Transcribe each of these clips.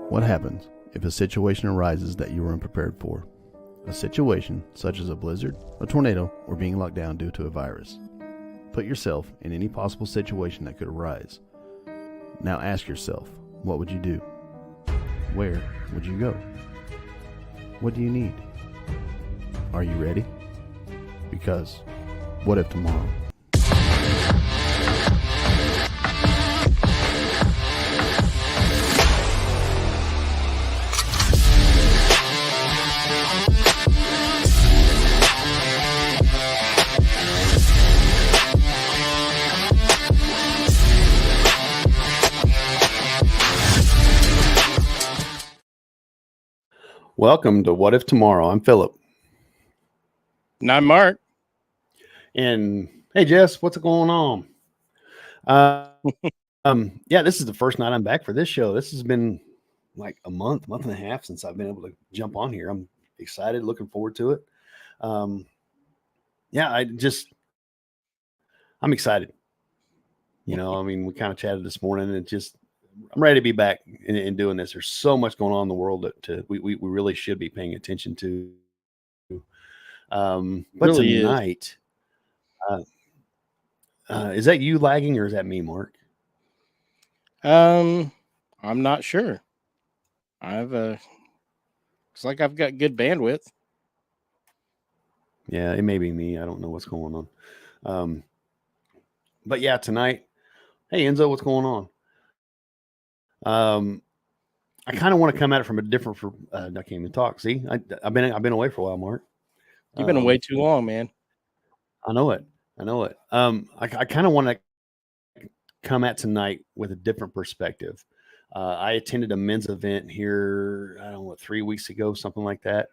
What happens if a situation arises that you were unprepared for? A situation such as a blizzard, a tornado, or being locked down due to a virus. Put yourself in any possible situation that could arise. Now ask yourself, what would you do? Where would you go? What do you need? Are you ready? Because what if tomorrow? Welcome to What If Tomorrow. I'm Philip. And I'm Mark. And hey, Jess, what's going on? Yeah, this is the first night I'm back for this show. This has been like a month and a half since I've been able to jump on here. I'm excited, looking forward to it. Yeah, I'm excited. You know, I mean, we kind of chatted this morning, and I'm ready to be back and doing this. There's so much going on in the world that we really should be paying attention to. But Really tonight, is that you lagging or is that me, Mark? I'm not sure. Looks like I've got good bandwidth. Yeah, it may be me. I don't know what's going on. But yeah, tonight, hey Enzo, what's going on? I kind of want to come at it from a different. I can't even talk. See, I've been away for a while, Mark. You've been away too long, man. I know it. I kind of want to come at tonight with a different perspective. I attended a men's event here, I don't know what, 3 weeks ago, something like that.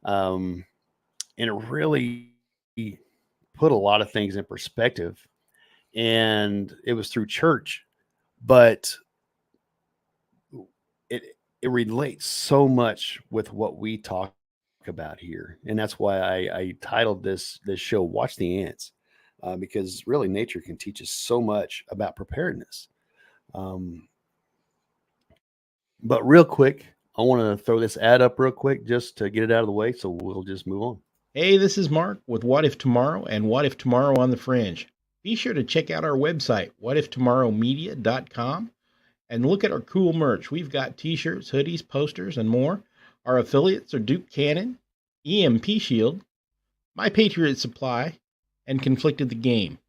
And it really put a lot of things in perspective. And it was through church, but it relates so much with what we talk about here. And that's why I titled this show Watch the Ants. Because really nature can teach us so much about preparedness. But real quick, I want to throw this ad up real quick just to get it out of the way, so we'll just move on. Hey, this is Mark with What If Tomorrow and What If Tomorrow on the Fringe. Be sure to check out our website, whatiftomorrowmedia.com, and look at our cool merch. We've got t-shirts, hoodies, posters, and more. Our affiliates are Duke Cannon, EMP Shield, My Patriot Supply, and Conflicted the Game.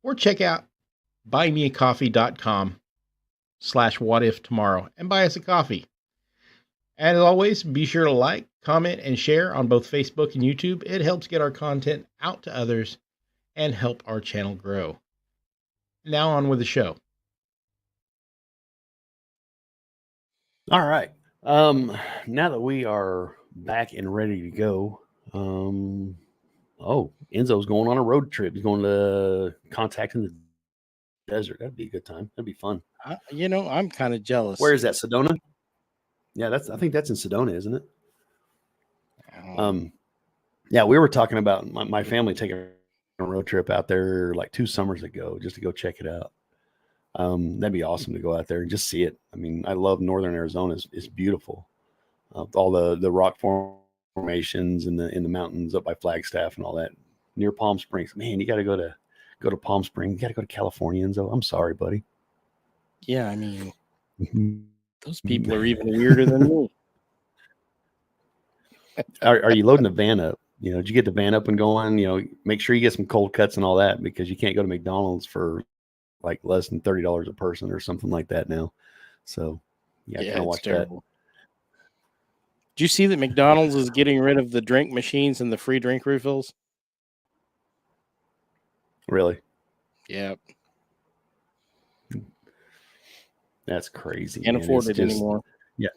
Or check out buymeacoffee.com/whatiftomorrow and buy us a coffee. And as always, be sure to like, comment, and share on both Facebook and YouTube. It helps get our content out to others and help our channel grow. Now on with the show. All right. Now that we are back and ready to go, Enzo's going on a road trip. He's going to Contact in the Desert. That'd be a good time. That'd be fun. I'm kind of jealous. Where is that? Sedona? Yeah, I think that's in Sedona, isn't it? Yeah, we were talking about my family taking a road trip out there like 2 summers ago just to go check it out. That'd be awesome to go out there and just see it. I mean, I love Northern Arizona. It's beautiful. All the rock formations in the mountains up by Flagstaff and all that near Palm Springs. Man, you got to go to Palm Springs. You got to go to California, Enzo. I'm sorry, buddy. Yeah, I mean, those people are even weirder than me. Are you loading the van up? Did you get the van up and going? Make sure you get some cold cuts and all that, because you can't go to McDonald's for like less than $30 a person or something like that now. So yeah, kind of watch terrible. That. Did you see that McDonald's is getting rid of the drink machines and the free drink refills? Really? Yeah. That's crazy. Can't afford it anymore. Yeah.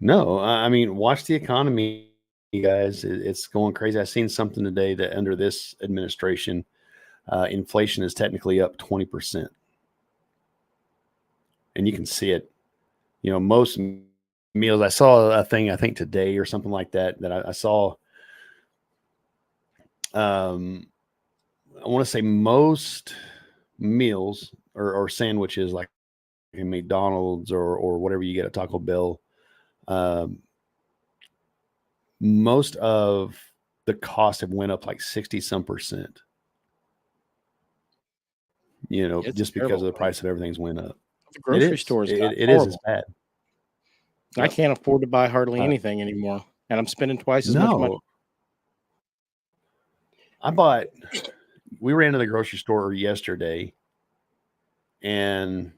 No, I mean, watch the economy, you guys. It's going crazy. I seen something today that under this administration, inflation is technically up 20%. And you can see it. Most meals, I saw a thing, I think today or something like that I saw. I want to say most meals or sandwiches, like a McDonald's or whatever you get at Taco Bell, most of the costs have went up like 60 some percent. It's Just because terrible, of the man. price of everything's went up. The It grocery is. stores got It is. It's horrible. bad. I Yep. can't afford to buy hardly Uh, anything anymore, and I'm spending twice as much money. No, we ran to the grocery store yesterday and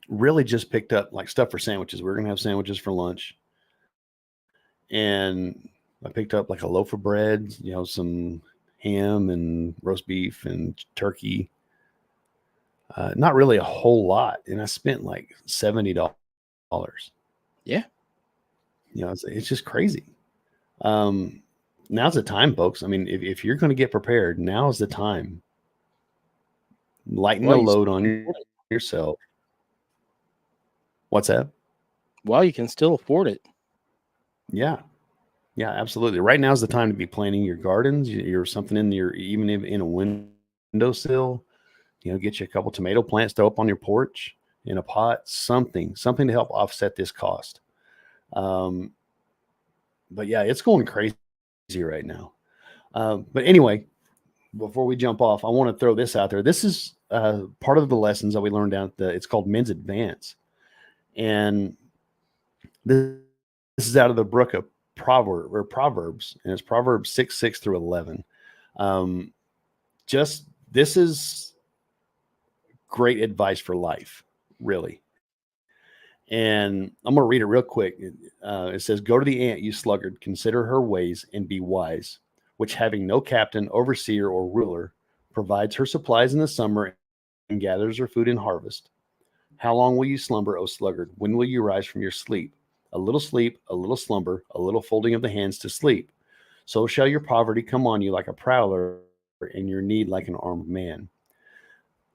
really just picked up like stuff for sandwiches. We were going to have sandwiches for lunch. And I picked up like a loaf of bread, some ham and roast beef and turkey. Not really a whole lot. And I spent like $70. Yeah. It's just crazy. Now's the time, folks. I mean, if you're going to get prepared, now is the time. Lighten the load on yourself. What's that? Well, you can still afford it. Yeah, absolutely. Right now is the time to be planting your gardens. You're something even in a windowsill. Get you a couple tomato plants, throw up on your porch in a pot. Something to help offset this cost. But yeah, it's going crazy right now. But anyway, before we jump off, I want to throw this out there. This is part of the lessons that we learned down at it's called Men's Advance. And this is out of the book of Proverbs, and it's Proverbs 6 through 11. This is great advice for life, really. And I'm going to read it real quick. It says, "Go to the ant, you sluggard, consider her ways and be wise, which having no captain, overseer, or ruler, provides her supplies in the summer and gathers her food in harvest. How long will you slumber, O sluggard? When will you rise from your sleep? A little sleep, a little slumber, a little folding of the hands to sleep. So shall your poverty come on you like a prowler, and your need like an armed man."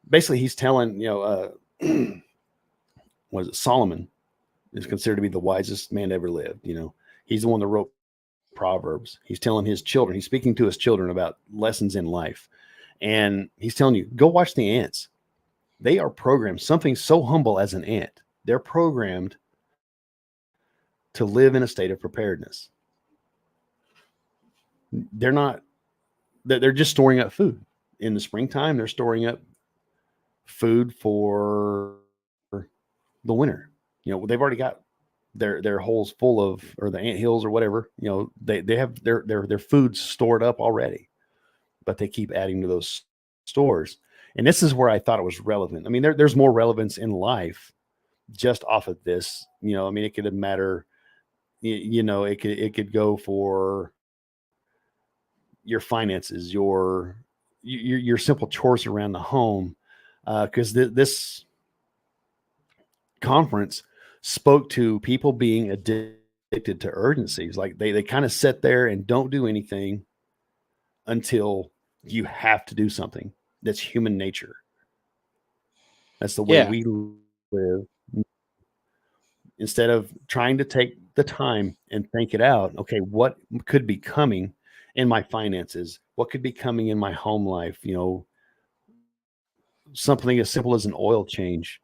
Basically, he's telling, was it Solomon is considered to be the wisest man ever lived. He's the one that wrote Proverbs. He's telling his children, he's speaking to his children about lessons in life. And he's telling you, go watch the ants. They are programmed, something so humble as an ant. They're programmed to live in a state of preparedness. They're just storing up food. In the springtime, they're storing up food for the winter. They've already got their holes full of, or the ant hills or whatever, they have their food stored up already, but they keep adding to those stores. And this is where I thought it was relevant. I mean, there's more relevance in life just off of this. It could matter, it could go for your finances, your simple chores around the home. Because this conference spoke to people being addicted to urgencies. Like they kind of sit there and don't do anything until you have to do something. That's human nature. That's the way we live. Instead of trying to take the time and think it out, okay, what could be coming in my finances? What could be coming in my home life? Something as simple as an oil change,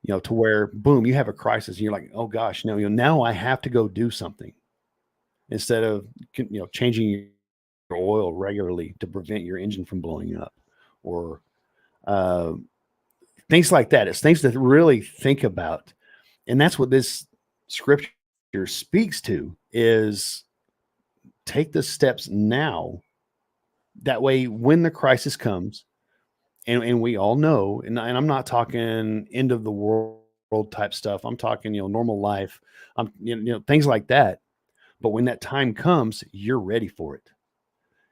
to where, boom, you have a crisis and you're like, oh gosh, now I have to go do something, instead of, changing your oil regularly to prevent your engine from blowing up, or things like that. It's things to really think about. And that's what this scripture speaks to, is take the steps now. That way, when the crisis comes, and we all know, and I'm not talking end of the world type stuff. I'm talking, normal life. Things like that. But when that time comes, you're ready for it.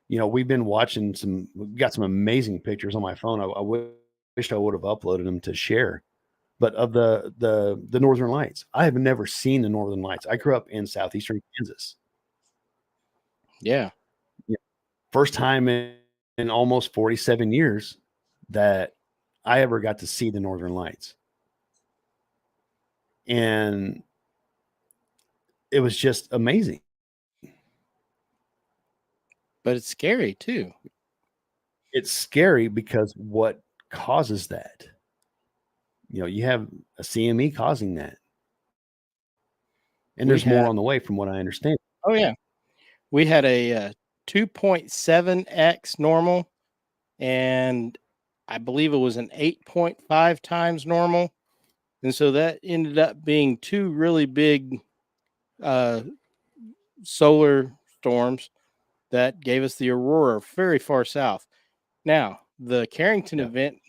We've been watching we've got some amazing pictures on my phone. I wish I would have uploaded them to share. But of the Northern Lights, I have never seen the Northern Lights. I grew up in southeastern Kansas. Yeah. First time in almost 47 years that I ever got to see the Northern Lights. And it was just amazing. But it's scary too. It's scary because what causes that? you have a CME causing that. And We there's more had- on the way from what I understand. Oh yeah, we had a 2.7x normal, and I believe it was an 8.5 times normal, and so that ended up being two really big solar storms that gave us the aurora very far south. Now, the Carrington Yeah. event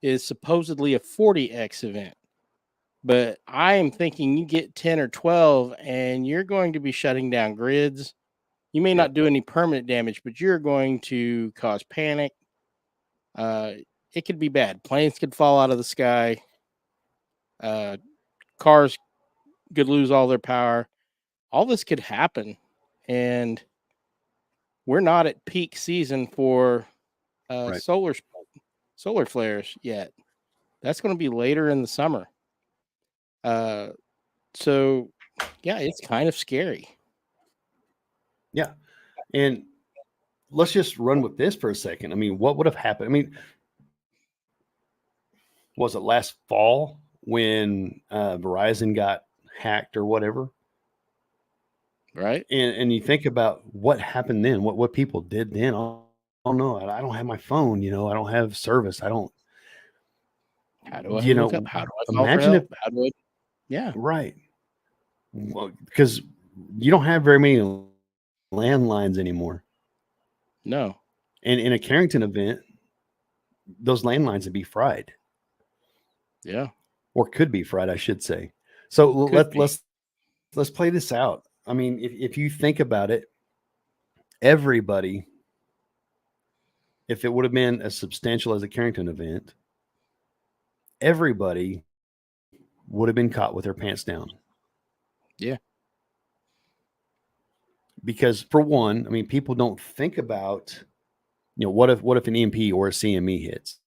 is supposedly a 40x event, but I am thinking you get 10 or 12 and you're going to be shutting down grids. You may not do any permanent damage, but you're going to cause panic. It could be bad. Planes could fall out of the sky. Cars could lose all their power. All this could happen. And we're not at peak season for Right. solar flares yet. That's going to be later in the summer. So yeah, it's kind of scary. Yeah. And let's just run with this for a second. I mean, what would have happened? I mean, was it last fall when Verizon got hacked or whatever? Right? And you think about what happened then, what people did then. Oh no, I don't have my phone. I don't have service. I don't. How do I You look know, up? How do I call for imagine help? How do I? Yeah. Right. Well, because you don't have very many landlines anymore. No. And in a Carrington event, those landlines would be fried, Yeah. or could be fried, I should say. So Could be. let's play this out. I mean, if you think about it, everybody, if it would have been as substantial as a Carrington event, everybody would have been caught with their pants down. Yeah. Because for one, I mean, people don't think about, what if an EMP or a CME hits?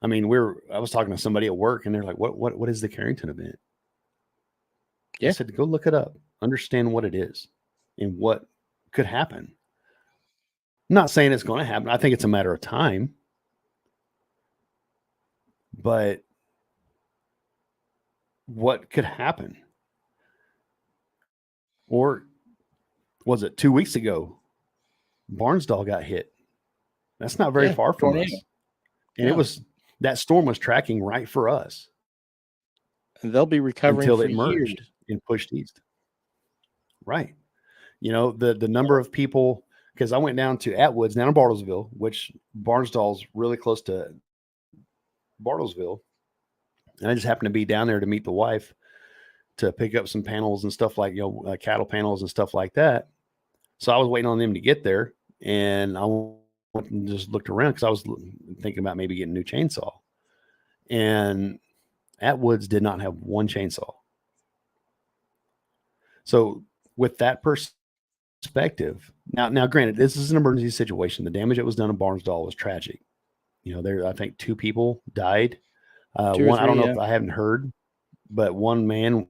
I mean, I was talking to somebody at work and they're like, what is the Carrington event? Yeah. I said, go look it up, understand what it is and what could happen. I'm not saying it's going to happen. I think it's a matter of time, but what could happen? Or was it 2 weeks ago? Barnsdall got hit. That's not very far from tornado. us. And that storm was tracking right for us And they'll be recovering until for it merged years. and pushed east. Right. The number of people, because I went down to Atwoods, down in Bartlesville, which Barnsdall's really close to Bartlesville. And I just happened to be down there to meet the wife to pick up some panels and stuff like, cattle panels and stuff like that. So I was waiting on them to get there, and I went and just looked around because I was thinking about maybe getting a new chainsaw. And Atwoods did not have one chainsaw. So with that perspective, now granted, this is an emergency situation. The damage that was done in Barnsdall was tragic. I think 2 people died. One, I don't know if I haven't heard, but one man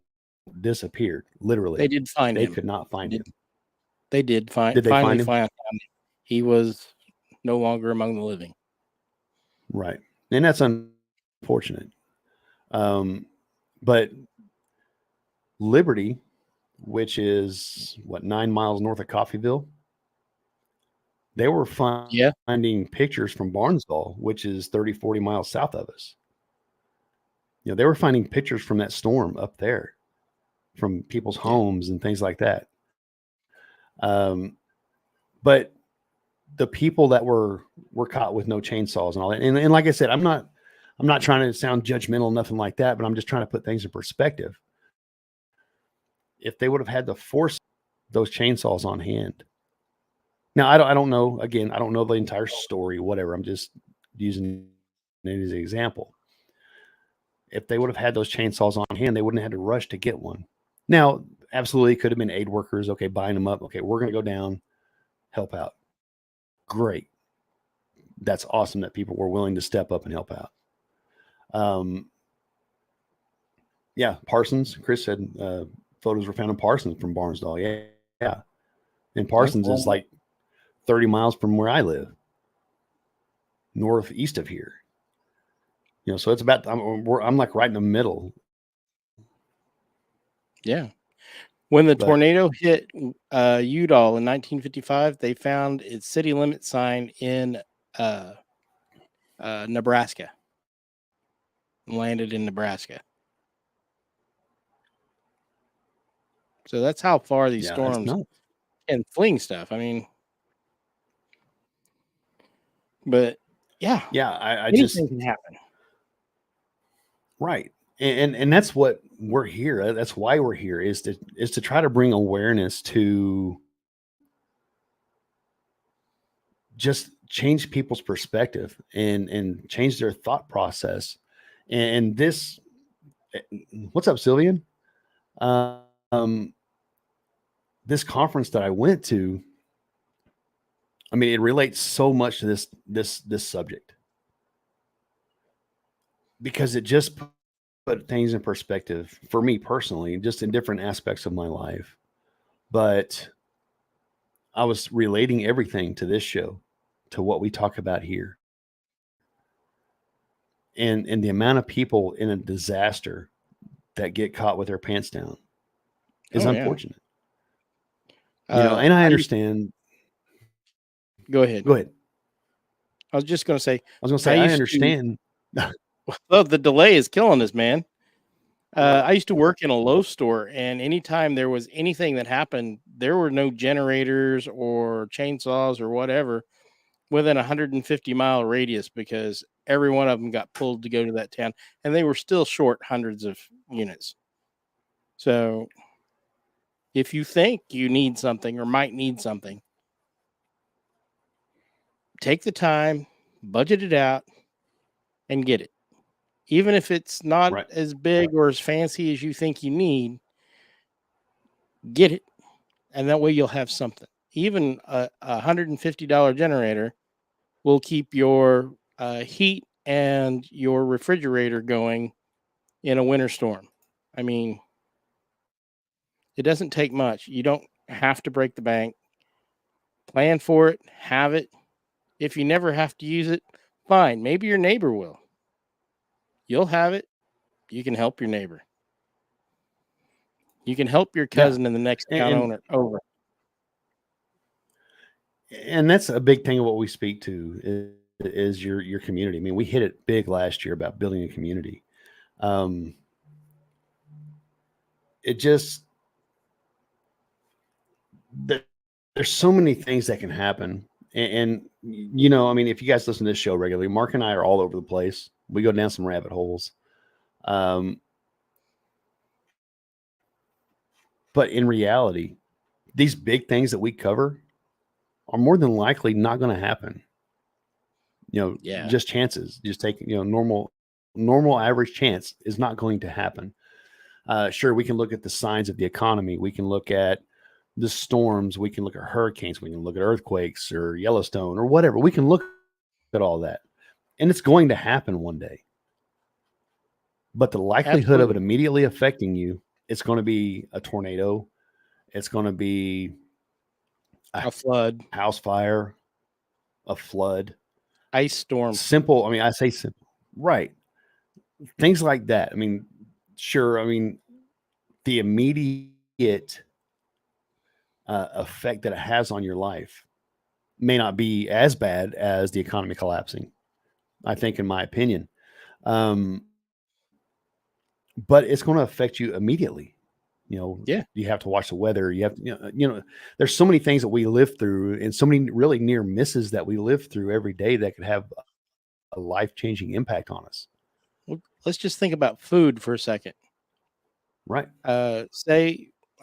disappeared. Literally, They did find him. They could not find him. They did find. Did they finally find him? He was no longer among the living. Right, and that's unfortunate. But Liberty, which is 9 miles north of Coffeyville, they were finding pictures from Barnsdall, which is 30, 40 miles south of us. They were finding pictures from that storm up there, from people's homes and things like that. But the people that were caught with no chainsaws and all that, and like I said, I'm not trying to sound judgmental, nothing like that, but I'm just trying to put things in perspective. If they would have had to force those chainsaws on hand. Now, I don't know. Again, I don't know the entire story, whatever. I'm just using it as an example. If they would have had those chainsaws on hand, they wouldn't have had to rush to get one. Now, absolutely could have been aid workers. Okay, buying them up. Okay, we're going to go down, help out. Great. That's awesome that people were willing to step up and help out. Yeah, Parsons. Chris said photos were found in Parsons from Barnsdall. Yeah. And Parsons is like 30 miles from where I live, northeast of here. So it's about, I'm like right in the middle. Yeah. When the But- tornado hit Udall in 1955, they found its city limit sign in Nebraska. Landed in Nebraska. So that's how far these storms can fling stuff. I mean, but yeah, I anything just can happen. Right. And that's what we're here. That's why we're here is to try to bring awareness to just change people's perspective and change their thought process. And this, what's up, Sylvian? This conference that I went to, I mean, it relates so much to this subject because it just put things in perspective for me personally, just in different aspects of my life. But I was relating everything to this show, to what we talk about here. And the amount of people in a disaster that get caught with their pants down is unfortunate. And I understand. Go ahead. Go ahead. I was just going to say. I understand. Well, the delay is killing us, man. I used to work in a Lowe's store, and anytime there was anything that happened, there were no generators or chainsaws or whatever within a 150-mile radius because every one of them got pulled to go to that town, and they were still short hundreds of units. So if you think you need something or might need something, take the time, budget it out, and get it. Even if it's not as big or as fancy as you think you need, get it. And that way you'll have something. Even a $150 generator will keep your heat and your refrigerator going in a winter storm. I mean, it doesn't take much. You don't have to break the bank. Plan for it. Have it. If you never have to use it, fine. Maybe your neighbor will. You'll have it. You can help your neighbor. You can help your cousin in the next town over. And that's a big thing of what we speak to is your community. I mean, we hit it big last year about building a community. It just there's so many things that can happen. And I mean, if you guys listen to this show regularly, Mark and I are all over the place. We go down some rabbit holes. But in reality, these big things that we cover are more than likely not going to happen. Just chances, just taking, normal average chance is not going to happen. Sure, we can look at the signs of the economy. We can look at the storms. We can look at hurricanes. We can look at earthquakes or Yellowstone or whatever. We can look at all that. And it's going to happen one day. But the likelihood of it immediately affecting you, it's going to be a tornado. It's going to be a flood, house fire, a flood, ice storm. Simple. I mean, I say simple. Right. Things like that. I mean, sure. I mean, the immediate effect that it has on your life may not be as bad as the economy collapsing, I think, in my opinion. But it's going to affect you immediately. You have to watch the weather. You have, there's so many things that we live through and so many really near misses that we live through every day that could have a life-changing impact on us. Well, let's just think about food for a second. Right.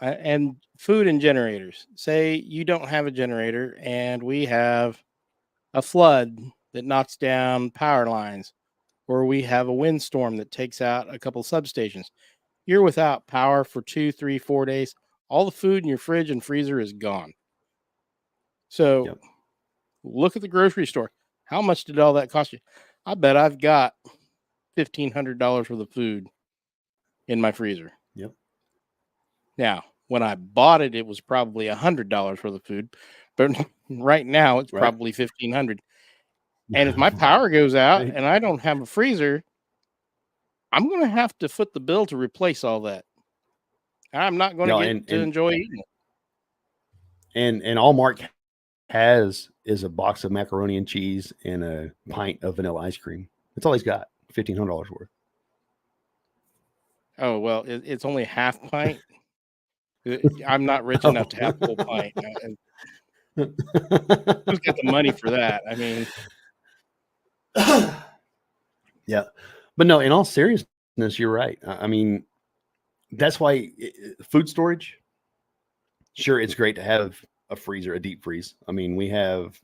And food and generators. Say you don't have a generator and we have a flood that knocks down power lines, or we have a windstorm that takes out a couple substations. You're without power for 2, 3, 4 days. All the food in your fridge and freezer is gone. So look at the grocery store. How much did all that cost you? I bet I've got $1,500 worth of food in my freezer. Yep. Now, when I bought it, it was probably $100 worth of food, but right now it's probably $1,500. And if my power goes out and I don't have a freezer, I'm going to have to foot the bill to replace all that. I'm not going to get to enjoy eating it. And all Mark has is a box of macaroni and cheese and a pint of vanilla ice cream. That's all he's got. $1,500 worth. Oh, well, it's only a half pint. I'm not rich enough to have a full pint. Who's got the money for that? I mean, yeah, but no, in all seriousness, you're right. I mean, that's why food storage, sure, it's great to have a freezer, a deep freeze. I mean, we have,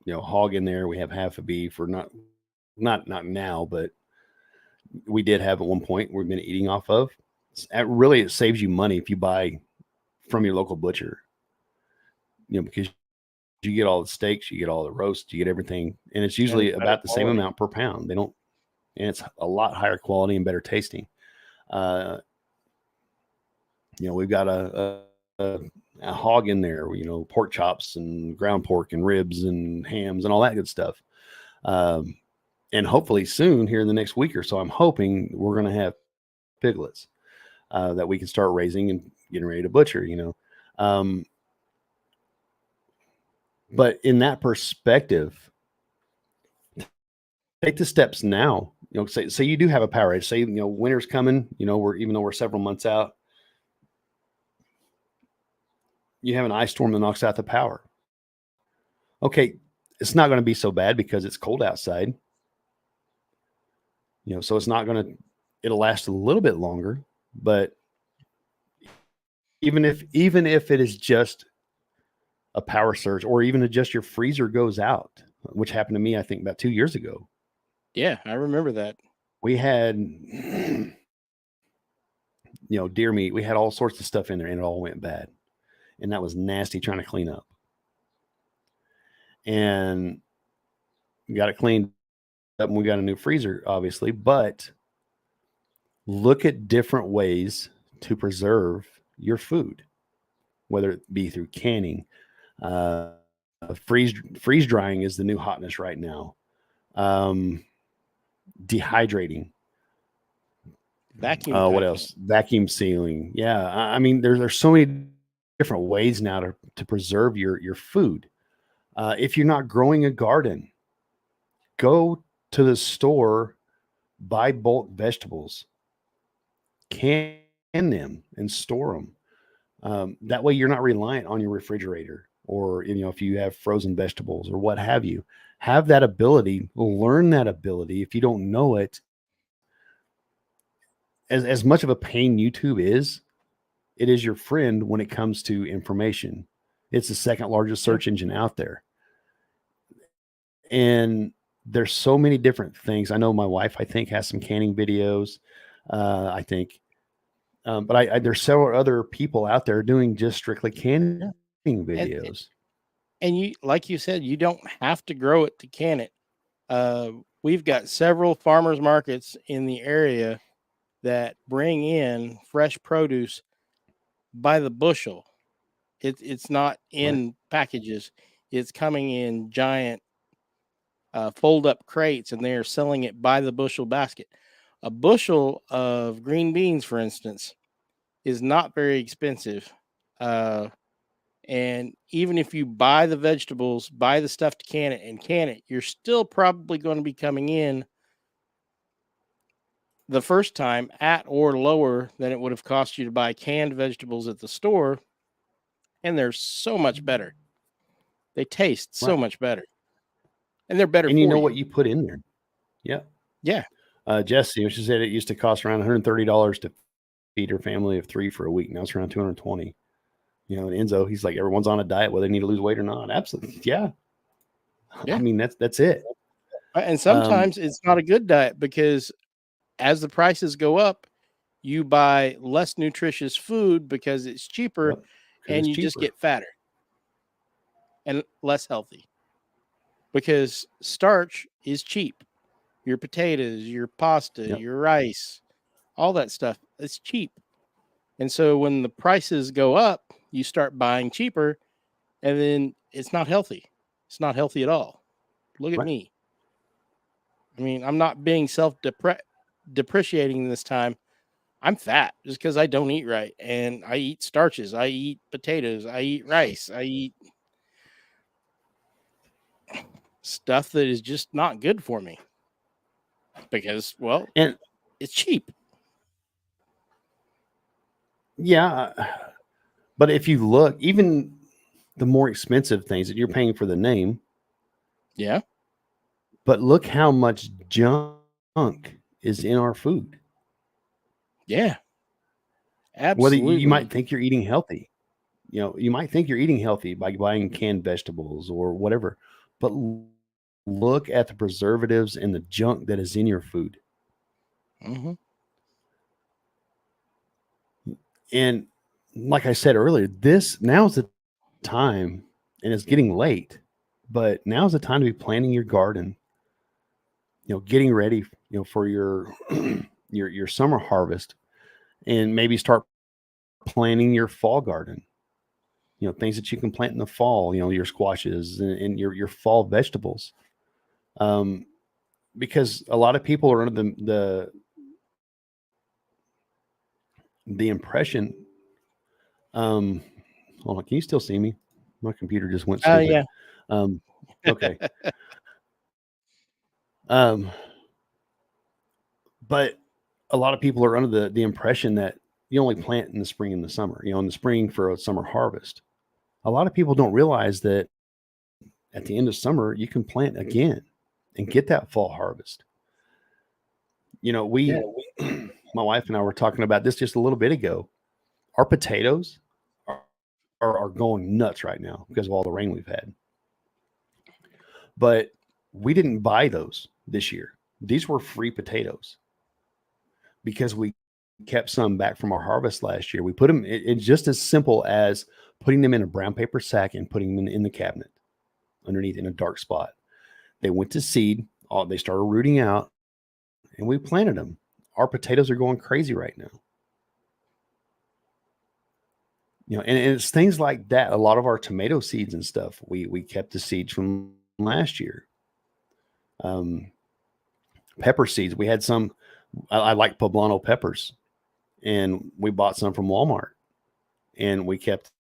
hog in there. We have half a beef, or not now, but we did have at one point we've been eating off of. It saves you money if you buy from your local butcher, because you get all the steaks, you get all the roasts, you get everything, and it's usually about the same amount per pound. And it's a lot higher quality and better tasting. We've got a hog in there, pork chops and ground pork and ribs and hams and all that good stuff. And hopefully soon, here in the next week or so, I'm hoping we're going to have piglets that we can start raising and getting ready to butcher, But in that perspective, take the steps now. Say you do have a power outage. Say, winter's coming, even though we're several months out, you have an ice storm that knocks out the power. Okay, it's not going to be so bad because it's cold outside. So it's not going to, it'll last a little bit longer, but even if it is just a power surge, or even if just your freezer goes out, which happened to me, I think about 2 years ago. Yeah, I remember that. We had, deer meat. We had all sorts of stuff in there and it all went bad. And that was nasty trying to clean up. And we got it cleaned up and we got a new freezer, obviously, but look at different ways to preserve your food, whether it be through canning. Freeze drying is the new hotness right now. Dehydrating. Vacuum. What else? Vacuum sealing. Yeah. I mean, there's so many different ways now to preserve your food. If you're not growing a garden, go to the store, buy bulk vegetables, can them and store them. That way you're not reliant on your refrigerator, or, if you have frozen vegetables or what have you. Have that ability, learn that ability. If you don't know it, as much of a pain YouTube is, it is your friend when it comes to information. It's the second largest search engine out there. And there's so many different things. I know my wife, I think, has some canning videos. But there's several other people out there doing just strictly canning videos. And you, like you said, you don't have to grow it to can it. We've got several farmers markets in the area that bring in fresh produce by the bushel. It's not in packages. It's coming in giant fold up crates, and they are selling it by the bushel basket. A bushel of green beans, for instance, is not very expensive. And even if you buy the vegetables, buy the stuff to can it, you're still probably going to be coming in the first time at or lower than it would have cost you to buy canned vegetables at the store. And they're so much better. They taste so much better. And they're better. And you know what you put in there. Yeah. Yeah. Jesse, she said it used to cost around $130 to feed her family of 3 for a week. Now it's around $220. And Enzo, he's like, everyone's on a diet, whether they need to lose weight or not. Absolutely. Yeah. I mean, that's it. And sometimes it's not a good diet, because as the prices go up, you buy less nutritious food because it's cheaper, and you just get fatter and less healthy, because starch is cheap. Your potatoes, your pasta, your rice, all that stuff, it's cheap. And so when the prices go up, you start buying cheaper, and then it's not healthy. It's not healthy at all. Look at me. I mean, I'm not being self-depressed. depreciating this time, I'm fat just because I don't eat right. And I eat starches, I eat potatoes, I eat rice, I eat stuff that is just not good for me because, well, And it's cheap. yeah, but if you look, even the more expensive things that you're paying for the name, Yeah. but look how much junk is in our food. Yeah. Whether Absolutely. you might think you're eating healthy, you might think you're eating healthy by buying canned vegetables or whatever, but look at the preservatives and the junk that is in your food. Mm-hmm. And like I said earlier, now's the time, and it's getting late, but now's the time to be planting your garden, getting ready, for your your summer harvest, and maybe start planting your fall garden. Things that you can plant in the fall, your squashes and your fall vegetables. Because a lot of people are under the impression, hold on, can you still see me? My computer just went Oh, stupid. yeah. Okay. But a lot of people are under the impression that you only plant in the spring and the summer, in the spring for a summer harvest. A lot of people don't realize that at the end of summer, you can plant again and get that fall harvest. We, my wife and I were talking about this just a little bit ago. Our potatoes are going nuts right now because of all the rain we've had. But we didn't buy those this year. These were free potatoes because we kept some back from our harvest last year. We put them, it's just as simple as putting them in a brown paper sack and putting them in the cabinet underneath in a dark spot. They went to seed, they started rooting out, and we planted them. Our potatoes are going crazy right now. And it's things like that. A lot of our tomato seeds and stuff, we kept the seeds from last year. Pepper seeds, we had some. I like poblano peppers, and we bought some from Walmart, and we kept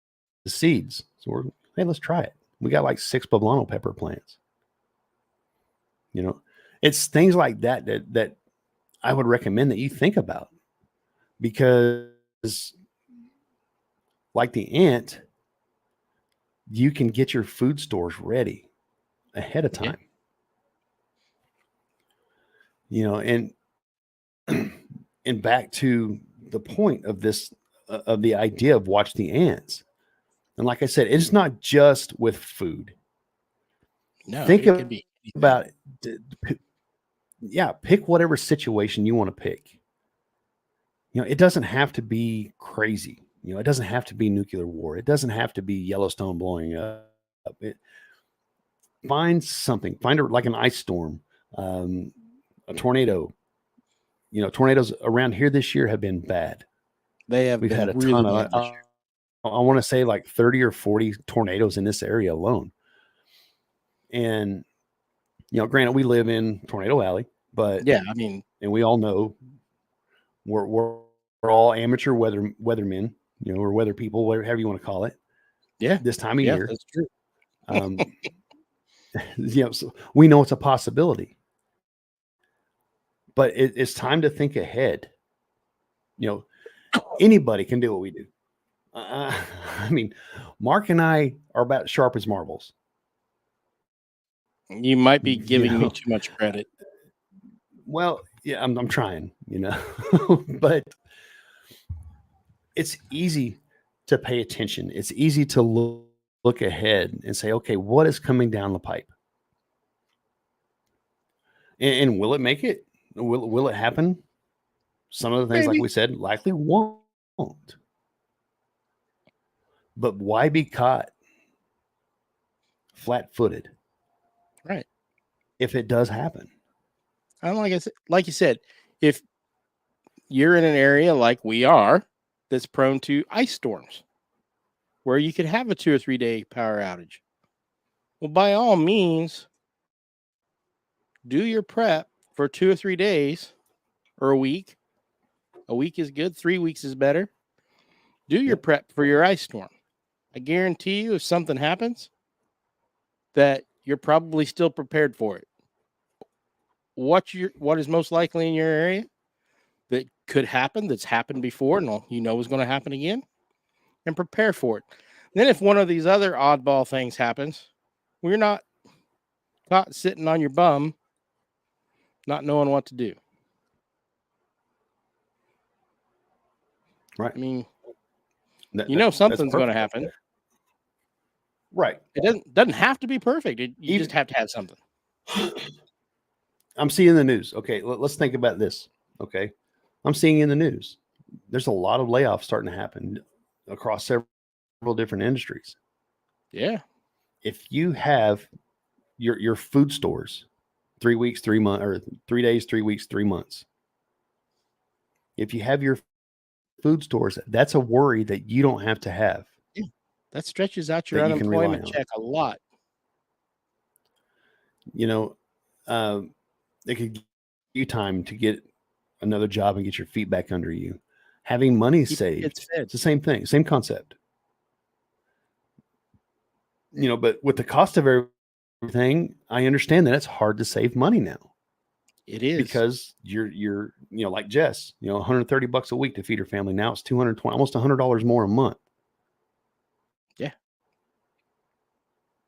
the seeds. So hey, let's try it. We got like 6 poblano pepper plants. It's things like that I would recommend that you think about, because like the ant, you can get your food stores ready ahead of time. And and back to the point of this, of the idea of watch the ants. And like I said, it's not just with food. No, Think it could be about it. Pick whatever situation you want to pick. It doesn't have to be crazy. It doesn't have to be nuclear war. It doesn't have to be Yellowstone blowing up. Find something. Find like an ice storm, a tornado. Tornadoes around here this year have been bad. They have. We've been had a really ton of. bad this year. I want to say like 30 or 40 tornadoes in this area alone. And granted, we live in Tornado Alley, but yeah, I mean, and we all know we're all amateur weathermen, or weather people, whatever you want to call it. Yeah, this time of year, that's true. So we know it's a possibility, but it's time to think ahead. Anybody can do what we do. I mean, Mark and I are about sharp as marbles. You might be giving me too much credit. Well, yeah, I'm trying, but it's easy to pay attention. It's easy to look ahead and say, okay, what is coming down the pipe? And will it make it? Will it happen? Some of the things, Maybe. like we said, likely won't. But why be caught flat-footed? Right. If it does happen. And like you said, if you're in an area like we are that's prone to ice storms, where you could have a 2 or 3 day power outage, well, by all means, do your prep for 2 or 3 days or a week. A week is good. 3 weeks is better. Do your prep for your ice storm. I guarantee you, if something happens, that you're probably still prepared for it. What is most likely in your area that could happen, that's happened before, and you know is going to happen again, and prepare for it. Then if one of these other oddball things happens, we're not caught sitting on your bum, not knowing what to do. Right. I mean, That's something's going to perfect. happen. Right. It doesn't have to be perfect. You just have to have something. I'm seeing the news. Okay, let's think about this. Okay, I'm seeing in the news there's a lot of layoffs starting to happen across several different industries. Yeah. If you have your food stores, 3 weeks, 3 months, or 3 days, 3 weeks, 3 months. If you have your food stores, that's a worry that you don't have to have. Yeah. That stretches out your That you can rely unemployment on. check a lot. You know, it could give you time to get another job and get your feet back under you. Having money Keep the saved, kids fed. it's the same thing, same concept. But with the cost of everything, I understand that it's hard to save money now. It is. Because you're like Jess, $130 a week to feed her family. Now it's $220, almost $100 more a month. Yeah.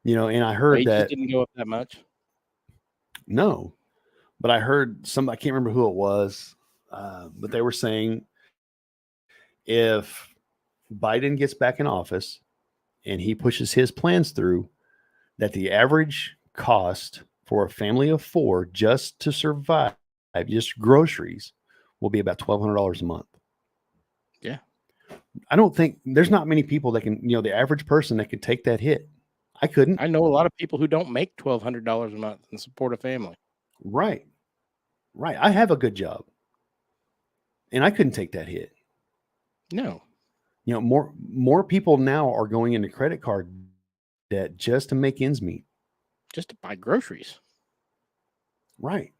And I heard Wages that didn't go up that much. no, but I heard somebody, I can't remember who it was, but they were saying if Biden gets back in office and he pushes his plans through, that the average cost for a family of 4 just to survive, just groceries, will be about $1,200 a month. Yeah. I don't think there's not many people that can, the average person that could take that hit. I couldn't. I know a lot of people who don't make $1,200 a month and support a family. Right. I have a good job and I couldn't take that hit. No. More people now are going into credit card debt just to make ends meet. Just to buy groceries. Right.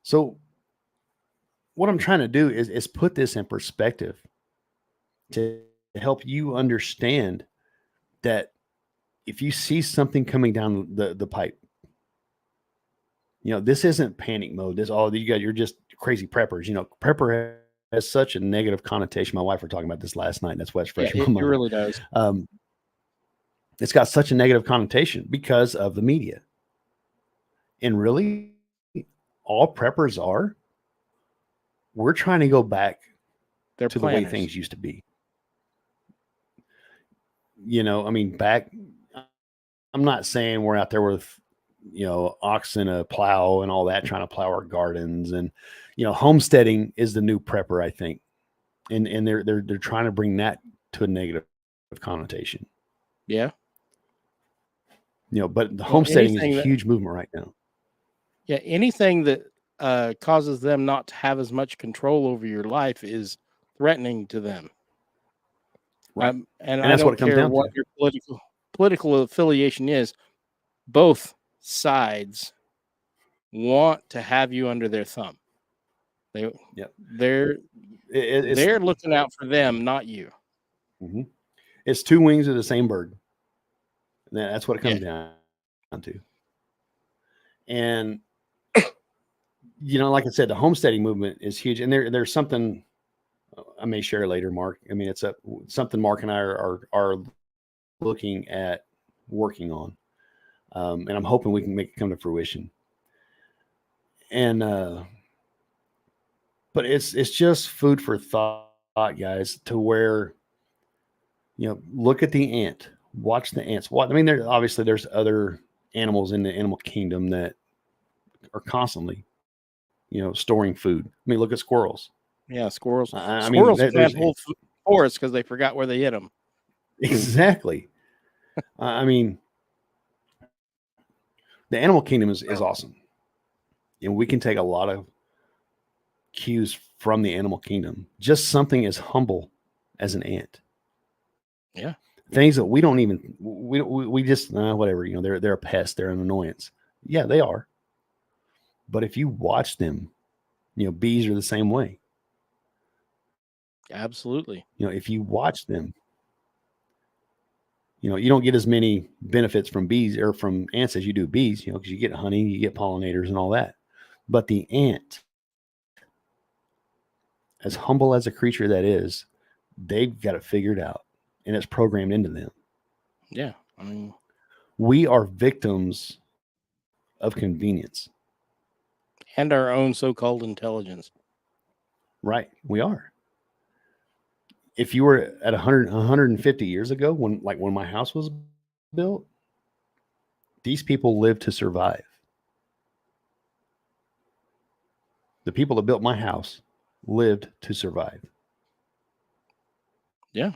So what I'm trying to do is put this in perspective to help you understand that if you see something coming down the pipe, this isn't panic mode. You're just crazy preppers. Prepper has such a negative connotation. My wife were talking about this last night. And that's why it's fresh in my It mind. really does. It's got such a negative connotation because of the media. And really, all preppers are, we're trying to go back They're to planners. the way things used to be. Back, I'm not saying we're out there with, oxen, a plow and all that, trying to plow our gardens. And, homesteading is the new prepper, I think. And they're trying to bring that to a negative connotation. Yeah. But the homesteading is a huge movement right now. Yeah. Anything that causes them not to have as much control over your life is threatening to them. Right. And that's I what it don't comes care down what to. your political affiliation is. Both sides want to have you under their thumb. They're looking out for them, not you. Mm-hmm. It's 2 wings of the same bird. That's what it comes down to. And like I said, the homesteading movement is huge. And there's something I may share later, Mark. It's something Mark and I are looking at working on. And I'm hoping we can make it come to fruition. And but it's just food for thought, guys, to where look at the ant, watch the ants. There's other animals in the animal kingdom that are constantly storing food. Look at squirrels. Yeah, squirrels. Squirrels plant whole forests because they forgot where they hid them. Exactly. The animal kingdom is awesome. And we can take a lot of cues from the animal kingdom. Just something as humble as an ant. Yeah. Things that we don't even, we just, whatever, they're a pest. They're an annoyance. Yeah, they are. But if you watch them Bees are the same way. Absolutely. If you watch them, you don't get as many benefits from bees or from ants as you do bees, because you get honey, you get pollinators and all that. But the ant, as humble as a creature that is, they've got it figured out, and it's programmed into them. Yeah. I mean, we are victims of convenience. And our own so-called intelligence. Right. We are. If you were at 150 years ago, when my house was built, these people lived to survive. The people that built my house lived to survive. Yeah.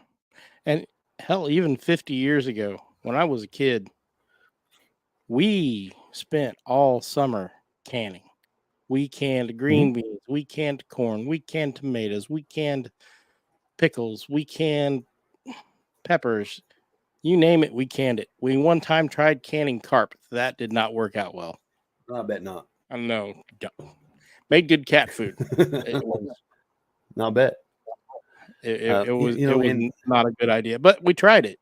And hell, even 50 years ago, when I was a kid, we spent all summer canning. We canned green beans, we canned corn, we canned tomatoes, we canned pickles, we canned peppers. You name it, we canned it. We one time tried canning carp. That did not work out well. I bet not. I know. Made good cat food. It was, I'll bet. it was not a good idea, but we tried it.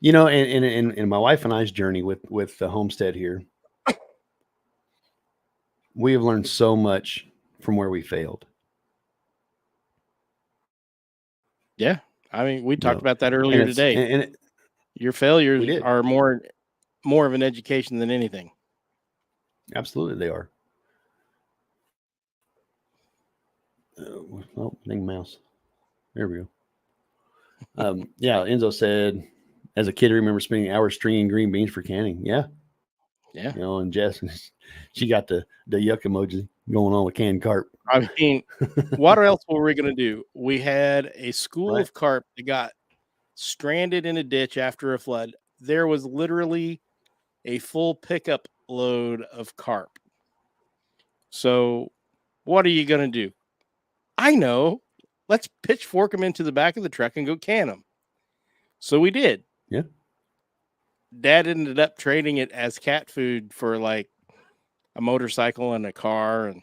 In my wife and I's journey with the homestead here, we have learned so much from where we failed. Yeah. I mean, we talked about that earlier today. Your failures are more of an education than anything. Absolutely, they are. Dang mouse. There we go. Yeah, Enzo said, as a kid, I remember spending hours stringing green beans for canning. Yeah. Yeah. And Jess, she got the yuck emoji going on with canned carp. I mean, what else were we going to do? We had a school of carp that got stranded in a ditch after a flood. There was literally a full pickup load of carp. So what are you going to do? I know. Let's pitchfork them into the back of the truck and go can them. So we did. Yeah. Dad ended up trading it as cat food for like a motorcycle and a car. And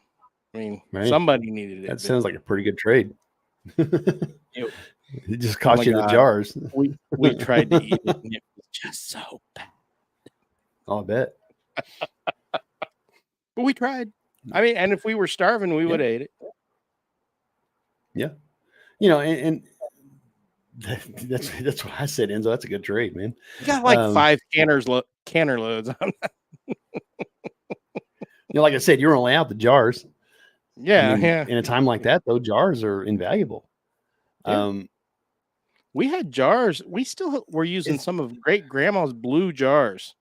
I mean, somebody needed it. That sounds like a pretty good trade. It just cost you the God. jars. We tried to eat it and it was just so bad. I'll bet. But we tried. I mean, and if we were starving, we would have ate it. Yeah. And that's what I said, Enzo. That's a good trade, man. You got like 5 canner loads on that. Like I said, you're only out the jars. Yeah, In a time like that, though, jars are invaluable. Yeah. We had jars. We still were using some of great grandma's blue jars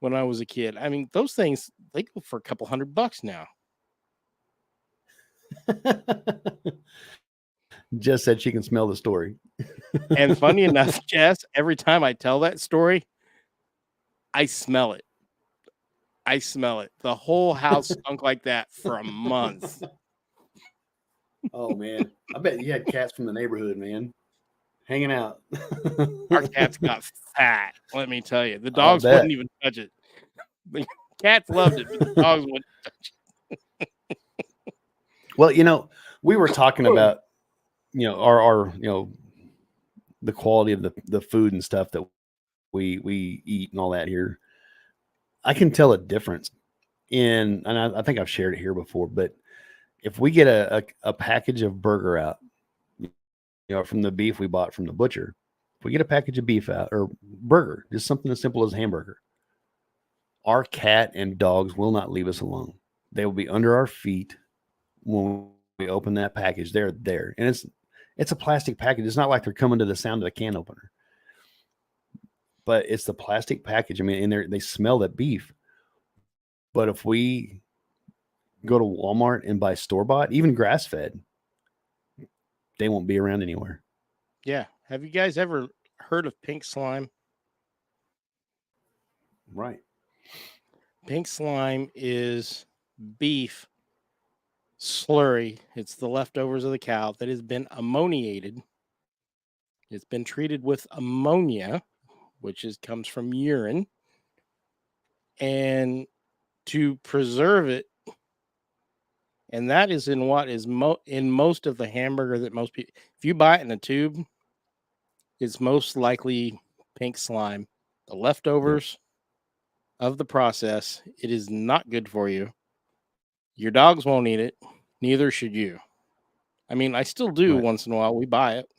when I was a kid. I mean, those things, they go for a couple $100 now. Jess said she can smell the story. And funny enough, Jess, every time I tell that story, I smell it. The whole house stunk like that for a month. Oh, man. I bet you had cats from the neighborhood, man, hanging out. Our cats got fat, let me tell you. The dogs wouldn't even touch it. The cats loved it, but the dogs wouldn't touch it. Well, we were talking about, our the quality of the food and stuff that we eat and all that here. I can tell a difference and I think I've shared it here before, but if we get a package of burger out, from the beef we bought from the butcher, if we get a package of beef out or burger, just something as simple as hamburger, our cat and dogs will not leave us alone. They will be under our feet when we open that package. They're there, and it's a plastic package. It's not like they're coming to the sound of the can opener, but it's the plastic package. I mean, and they smell that beef. But if we go to Walmart and buy store-bought, even grass-fed, they won't be around anywhere. Yeah. Have you guys ever heard of pink slime? Right. Pink slime is beef slurry. It's the leftovers of the cow that has been ammoniated. It's been treated with ammonia, which comes from urine. And to preserve it. And that is in what is in most of the hamburger that most people, if you buy it in a tube, it's most likely pink slime. The leftovers of the process, it is not good for you. Your dogs won't eat it. Neither should you. I mean, I still do once in a while. We buy it.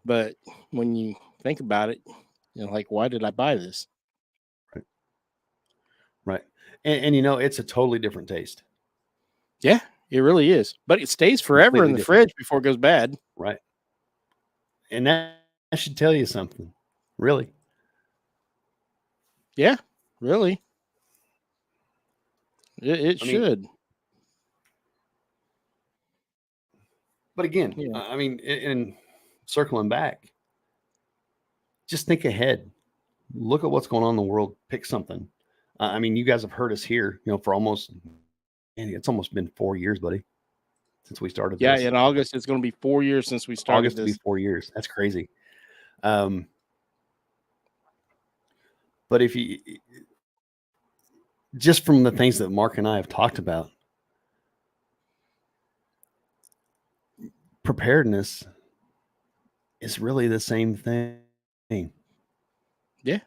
But when you think about it, like, why did I buy this? Right. And it's a totally different taste. Yeah, it really is. But it stays forever in the fridge before it goes bad. Right. And that should tell you something. Really. Yeah, really. It should. But again, I mean, in circling back, just think ahead. Look at what's going on in the world. Pick something. I mean, you guys have heard us here, for it's almost been 4 years, buddy, since we started. Yeah, this. In August, it's going to be 4 years since we started. August will be 4 years. That's crazy. But if you, just from the things that Mark and I have talked about, preparedness is really the same thing. Yeah.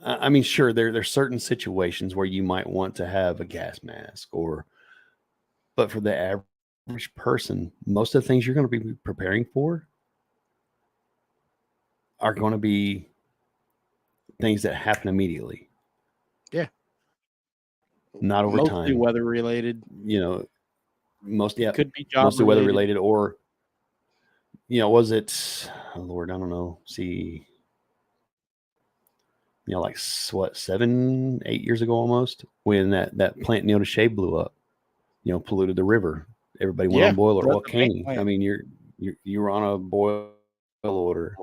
I mean, sure, there's certain situations where you might want to have a gas mask, but for the average person, most of the things you're going to be preparing for are going to be things that happen immediately. Yeah. Not over mostly time. Mostly weather related. Could be job mostly weather related, or was it? Oh Lord, I don't know. See. Like 7, 8 years ago, almost, when that plant in Neodesha blew up, polluted the river. Everybody went on boil order. Well, Caney, I mean, you were on a boil order.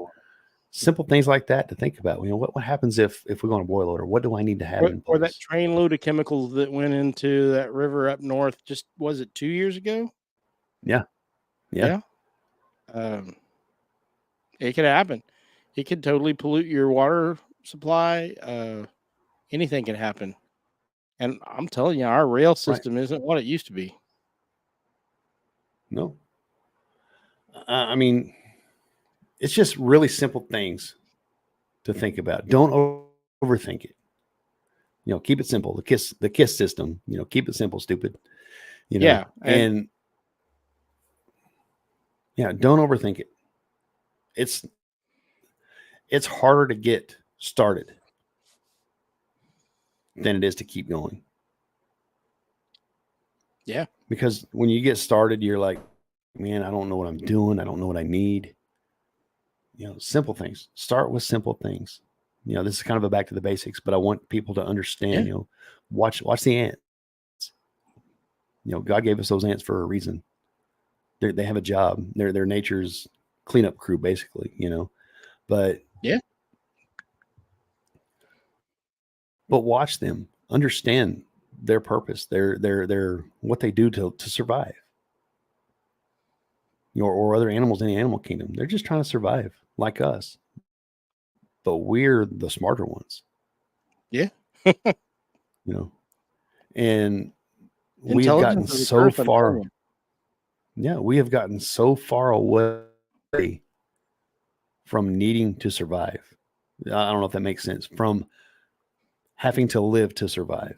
Simple things like that to think about. What happens if we go on a boil order? What do I need to have in place? Or that train load of chemicals that went into that river up north. Just was it 2 years ago? Yeah. It could happen. It could totally pollute your water supply. Anything can happen, and I'm telling you, our rail system isn't what it used to be. No. I mean, it's just really simple things to think about. Don't overthink it. Keep it simple. The KISS system. Keep it simple, stupid. And don't overthink it. It's harder to get started than it is to keep going. Yeah. Because when you get started, you're like, man, I don't know what I'm doing. I don't know what I need. Simple things. Start with simple things. This is kind of a back to the basics, but I want people to understand, watch the ants. God gave us those ants for a reason. They have a job. They're nature's cleanup crew, basically, but but watch them, understand their purpose, their what they do to survive. Or other animals in the animal kingdom. They're just trying to survive like us. But we're the smarter ones. Yeah. And we have gotten so far. Yeah, we have gotten so far away from needing to survive. I don't know if that makes sense. From having to live to survive.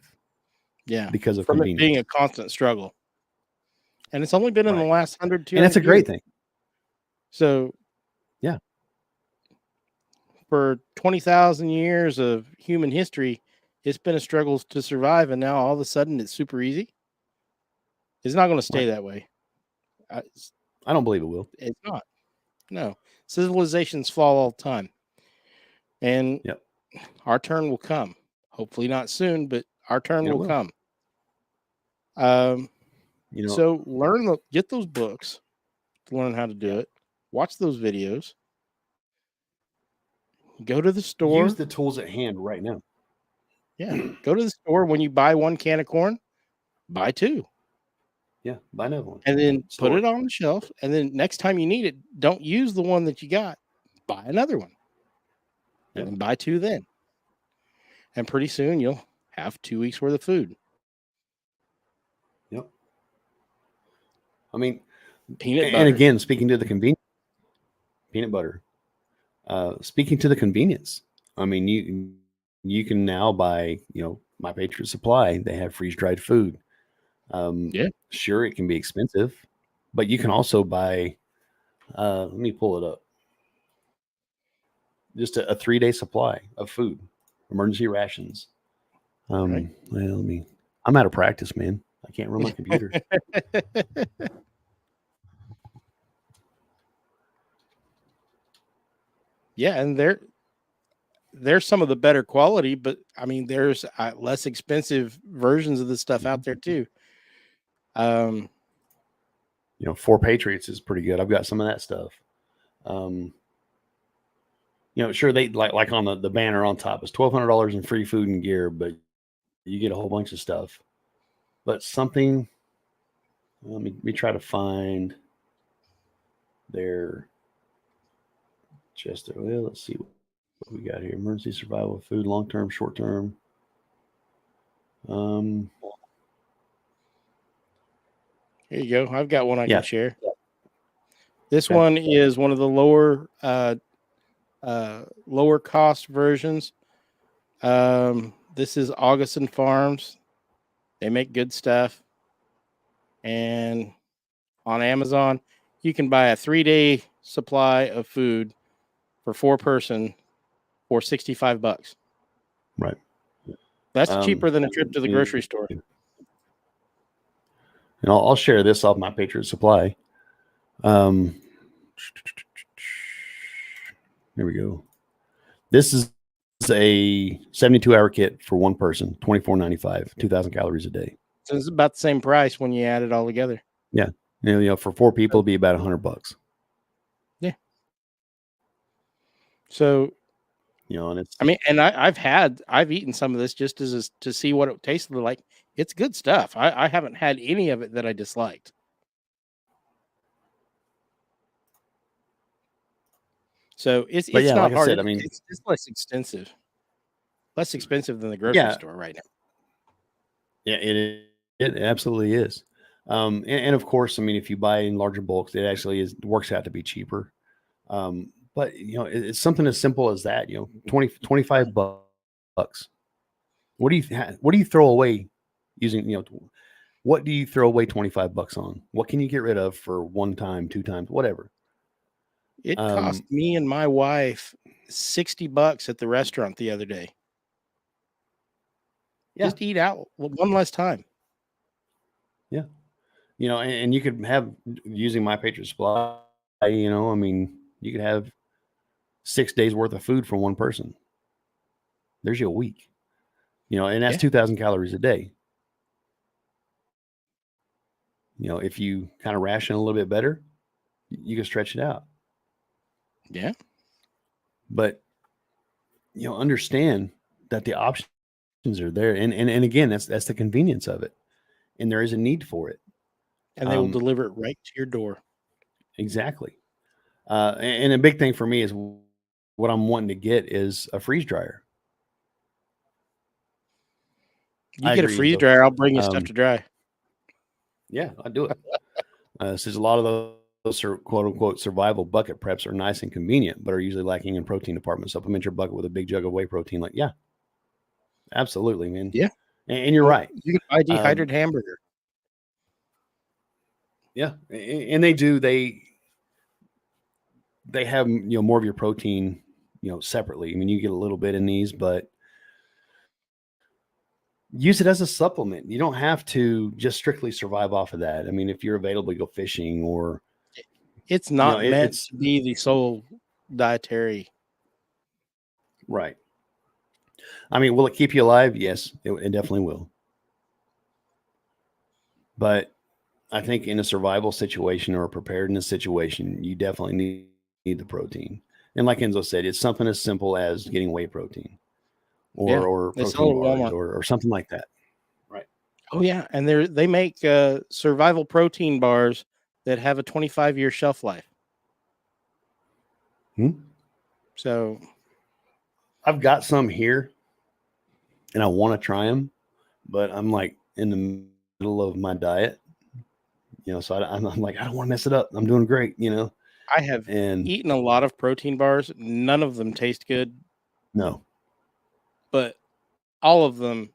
Yeah. Because of from convenience. It being a constant struggle. And it's only been in the last 100, 200 And that's a great thing. So, yeah. For 20,000 years of human history, it's been a struggle to survive. And now all of a sudden it's super easy. It's not going to stay that way. I don't believe it will. It's not. No. Civilizations fall all the time. And our turn will come. Hopefully not soon, but our turn will come. So get those books to learn how to do it. Watch those videos. Go to the store. Use the tools at hand right now. Yeah. Go to the store. When you buy 1 can of corn, buy 2. Yeah, buy another one. And then put it on the shelf. And then next time you need it, don't use the one that you got. Buy another one. And then buy 2 then. and pretty soon you'll have 2 weeks worth of food. Yep. I mean, Peanut and butter. again, speaking to the convenience, peanut butter. Speaking to the convenience, I mean, you can now buy, My Patriot Supply. They have freeze dried food. Yeah. Sure, it can be expensive, but you can also buy. Let me pull it up. Just a 3-day supply of food, emergency rations. Right. Well, I'm out of practice, man. I can't run my computer. Yeah, and they're some of the better quality, but I mean, there's less expensive versions of this stuff out there too. 4 Patriots is pretty good. I've got some of that stuff. Sure, they like on the banner on top is $1,200 in free food and gear, but you get a whole bunch of stuff. But something, let me try to find their let's see what we got here. Emergency survival food, long-term, short-term. Here you go. I've got one I Yeah. can share. This Okay. one is one of the lower cost versions. This is Augustin Farms. They make good stuff. And on Amazon, you can buy a 3-day supply of food for 4 person for $65. Right. That's cheaper than a trip to the grocery store. And I'll share this off My Patriot Supply. Here we go. This is a 72-hour kit for one person, $24.95, 2,000 calories a day. So it's about the same price when you add it all together. Yeah. For 4 people, it'd be about $100. Yeah. So, and it's, and I've eaten some of this just to see what it tasted like. It's good stuff. I haven't had any of it that I disliked. So it's not like hard. I said, it's less expensive than the grocery store right now. Yeah, it absolutely is. And of course, if you buy in larger bulks, it actually works out to be cheaper. But it's something as simple as that. $25. What do you throw away using? What do you throw away $25 on? What can you get rid of for 1 time, 2 times, whatever? It cost me and my wife $60 at the restaurant the other day. Yeah. Just eat out one less time. Yeah. And you could have, using My Patriot Supply, you could have 6 days worth of food for one person. There's you a week, and that's 2,000 calories a day. If you kind of ration a little bit better, you can stretch it out. Yeah. But, understand that the options are there. And again, that's the convenience of it. And there is a need for it. And they will deliver it right to your door. Exactly. And a big thing for me is what I'm wanting to get is a freeze dryer. You get a freeze dryer, I'll bring you stuff to dry. Yeah, I'll do it. Since a lot of those quote unquote survival bucket preps are nice and convenient, but are usually lacking in protein department. Supplement your bucket with a big jug of whey protein. Yeah, absolutely, man. Yeah. And you're right. You can buy dehydrated hamburger. Yeah. And they have, more of your protein, separately. You get a little bit in these, but use it as a supplement. You don't have to just strictly survive off of that. If you're available to go fishing or. It's not meant to be the sole dietary. Right. Will it keep you alive? Yes, it definitely will. But I think in a survival situation or a preparedness situation, you definitely need the protein. And like Enzo said, it's something as simple as getting whey protein or protein bars or something like that. Right. Oh yeah. And they make survival protein bars that have a 25-year shelf life. So I've got some here. and I want to try them, but I'm like in the middle of my diet, so I'm like, I don't want to mess it up. I'm doing great, I have and eaten a lot of protein bars. None of them taste good, no, but all of them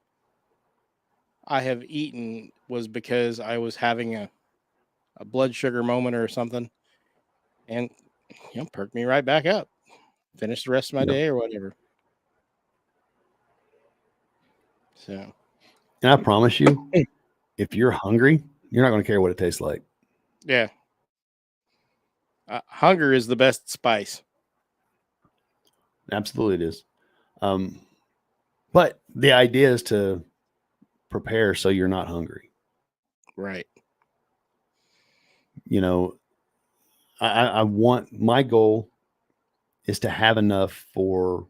I have eaten was because I was having a blood sugar moment or something, and perked me right back up. Finish the rest of my Yep. day or whatever. So, and I promise you, if you're hungry, you're not going to care what it tastes like. yeah. Hunger is the best spice. Absolutely, it is. But the idea is to prepare so you're not hungry. Right. I want, my goal is to have enough for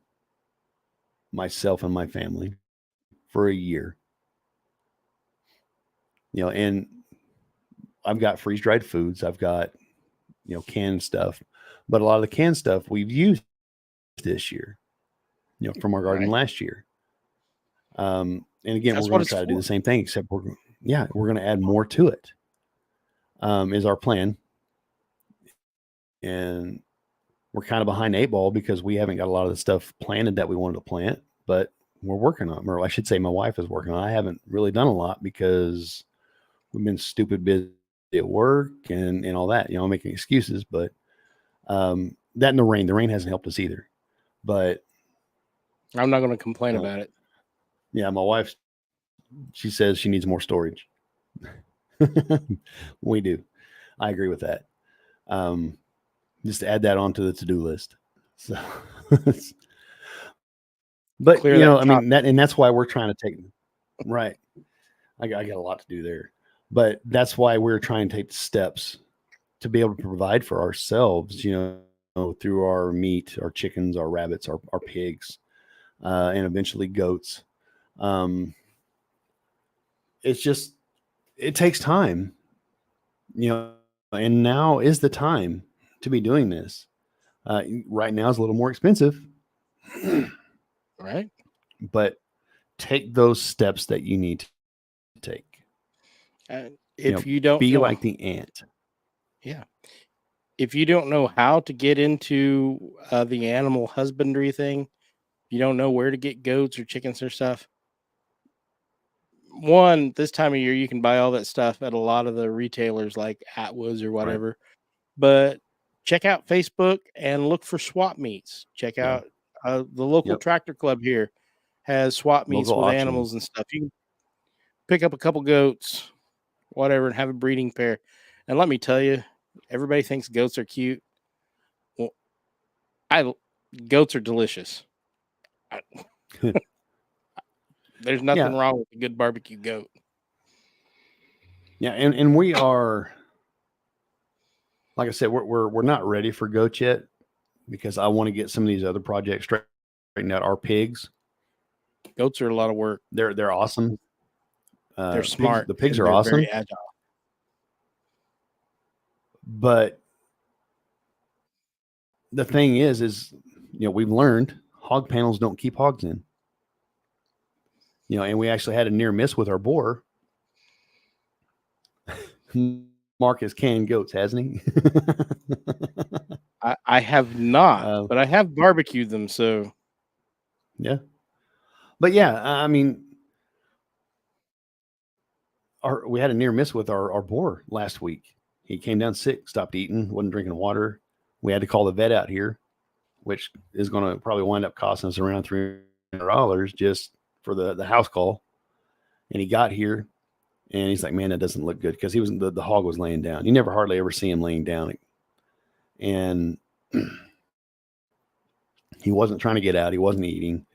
myself and my family for a year. And I've got freeze dried foods. I've got, canned stuff, but a lot of the canned stuff we've used this year, from our garden Right. last year. And again, That's we're what going to it's try to do for. the same thing, except we're going to add more to it. Is our plan. And we're kind of behind 8 ball because we haven't got a lot of the stuff planted that we wanted to plant, but we're working on it. Or I should say my wife is working on it. I haven't really done a lot because we've been stupid busy at work and all that, making excuses, but that and the rain hasn't helped us either. But I'm not going to complain about it. Yeah, my wife, she says she needs more storage. We do. I agree with that. Just add that onto the to-do list. So, but Clear I mean, that's why we're trying to take, right. I got a lot to do there, but that's why we're trying to take steps to be able to provide for ourselves, through our meat, our chickens, our rabbits, our pigs, and eventually goats. It's just, it takes time, and now is the time to be doing this. Right now is a little more expensive, Right. but take those steps that you need to take. If you don't be know, like the ant. Yeah. If you don't know how to get into the animal husbandry thing, you don't know where to get goats or chickens or stuff. One, this time of year, you can buy all that stuff at a lot of the retailers like Atwoods or whatever. Right. But check out Facebook and look for swap meets. Check out the local tractor club here has swap meets local with auctions. Animals and stuff. You can pick up a couple goats, whatever, and have a breeding pair. And let me tell you, everybody thinks goats are cute. Well, goats are delicious. There's nothing wrong with a good barbecue goat. Yeah, and we are, like I said, we're not ready for goats yet because I want to get some of these other projects straightened out. Our pigs, goats are a lot of work. They're awesome. They're smart. The pigs are awesome. Very agile. But the thing is, we've learned hog panels don't keep hogs in. And we actually had a near miss with our boar. Mark has canned goats, hasn't he? I have not, but I have barbecued them. So, yeah. But yeah, I mean, we had a near miss with our boar last week. He came down sick, stopped eating, wasn't drinking water. We had to call the vet out here, which is going to probably wind up costing us around $300 just for the house call. And he got here and he's like, man, that doesn't look good. Cause he was, the hog was laying down. You never hardly ever see him laying down. And he wasn't trying to get out. He wasn't eating,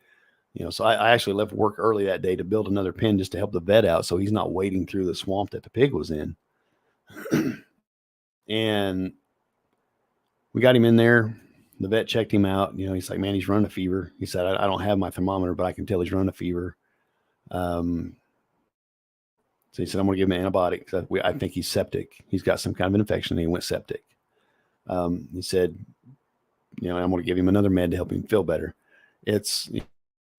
so I actually left work early that day to build another pen just to help the vet out. So he's not wading through the swamp that the pig was in. And we got him in there. The vet checked him out. He's like, man, he's running a fever. He said, I don't have my thermometer, but I can tell he's running a fever. So he said, I'm going to give him an antibiotic. So I think he's septic. He's got some kind of an infection and he went septic. He said, I'm going to give him another med to help him feel better. And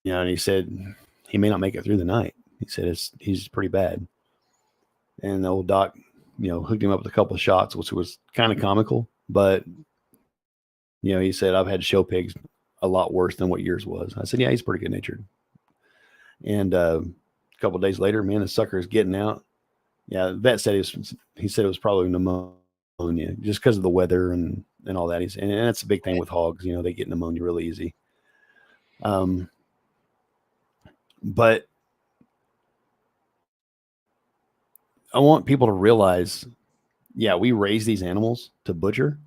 he said, he may not make it through the night. He said he's pretty bad. And the old doc, hooked him up with a couple of shots, which was kind of comical. But, he said, I've had show pigs a lot worse than what yours was. I said, yeah, he's pretty good natured. And a couple of days later, man, the sucker is getting out. Yeah, the vet said he said it was probably pneumonia just because of the weather and all that. And that's a big thing with hogs. They get pneumonia really easy. But I want people to realize, yeah, we raise these animals to butcher,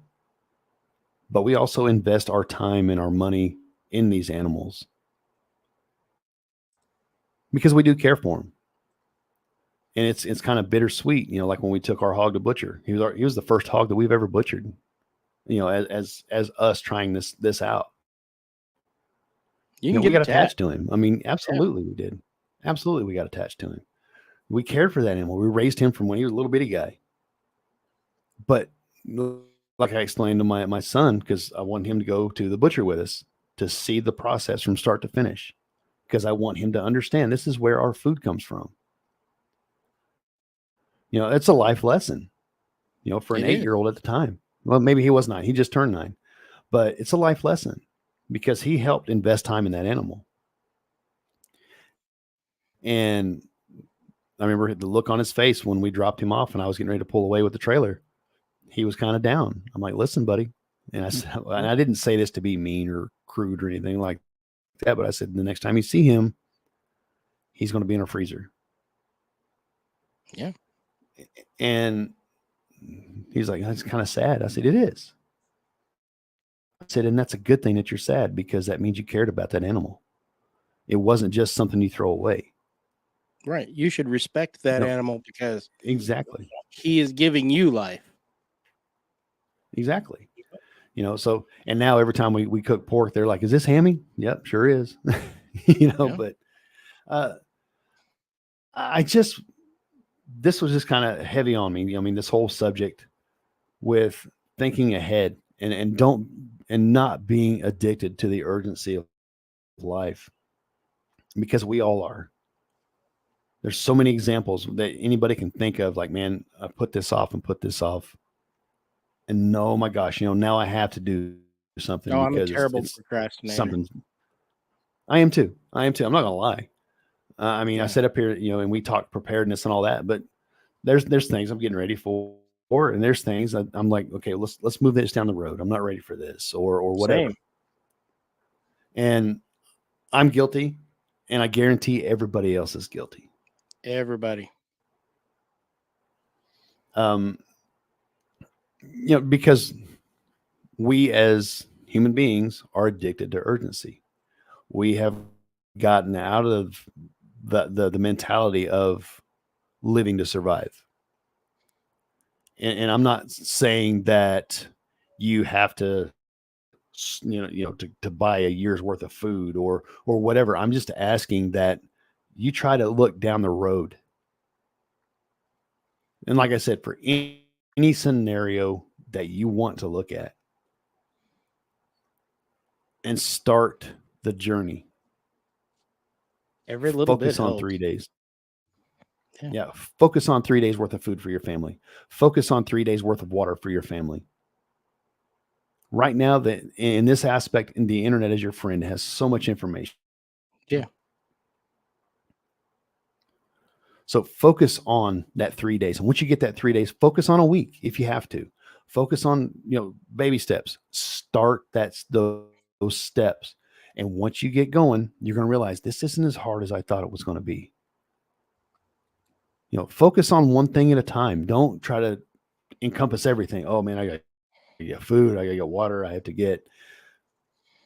but we also invest our time and our money in these animals because we do care for them. And it's kind of bittersweet, like when we took our hog to butcher. He was the first hog that we've ever butchered, as us trying this out. You can we get got attached to him. I mean, absolutely we did. Absolutely we got attached to him. We cared for that animal. We raised him from when he was a little bitty guy. But like I explained to my son, because I want him to go to the butcher with us to see the process from start to finish, because I want him to understand this is where our food comes from. It's a life lesson, for an 8-year-old at the time. Well, maybe he was 9. He just turned 9. But it's a life lesson because he helped invest time in that animal. And I remember the look on his face when we dropped him off and I was getting ready to pull away with the trailer. He was kind of down. I'm like, listen, buddy. And I said, and I didn't say this to be mean or crude or anything like that, but I said, the next time you see him, he's going to be in a freezer. Yeah. And he's like, that's kind of sad. I said, it is. I said, and that's a good thing that you're sad because that means you cared about that animal. It wasn't just something you throw away. Right. You should respect that animal because exactly he is giving you life. Exactly. So, and now every time we cook pork, they're like, is this hammy? Yep, sure is. But this was just kind of heavy on me. I mean, this whole subject with thinking ahead and not being addicted to the urgency of life, because we all are. There's so many examples that anybody can think of, like, man, I put this off and put this off. And oh my gosh, now I have to do something. No, I'm a terrible procrastinator. I am too. I'm not going to lie. I sit up here, and we talk preparedness and all that, but there's things I'm getting ready for, and there's things I'm like, okay, let's move this down the road. I'm not ready for this or whatever. Same. And I'm guilty, and I guarantee everybody else is guilty. Everybody. Because we as human beings are addicted to urgency. We have gotten out of the mentality of living to survive. And I'm not saying that you have to, to buy a year's worth of food or whatever. I'm just asking that you try to look down the road. And like I said, for any scenario that you want to look at, and start the journey. Every little bit focus on helps. 3 days. Yeah. Focus on 3 days worth of food for your family. Focus on 3 days worth of water for your family. Right now, that in this aspect, in the internet as your friend, has so much information. Yeah. So focus on that 3 days. And once you get that 3 days, focus on a week if you have to. Focus on, baby steps. Start those steps. And once you get going, you're going to realize this isn't as hard as I thought it was going to be. Focus on one thing at a time. Don't try to encompass everything. Oh man, I got to get food. I got to get water. I have to get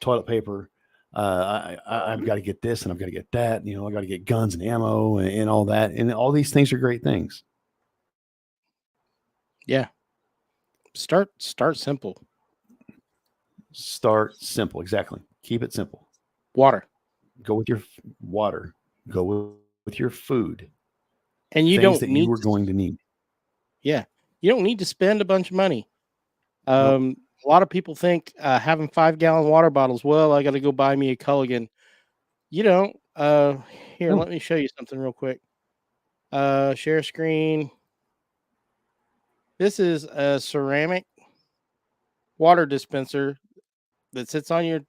toilet paper. I've got to get this and I've got to get that. I got to get guns and ammo and all that. And all these things are great things. Yeah. Start simple. Start simple. Exactly. Keep it simple. Water. Go with your water. Go with your food. And you things don't that need you were going to need. Yeah. You don't need to spend a bunch of money. Nope. A lot of people think having 5-gallon water bottles, well, I got to go buy me a Culligan. You don't. Here, let me show you something real quick. Share screen. This is a ceramic water dispenser that sits on your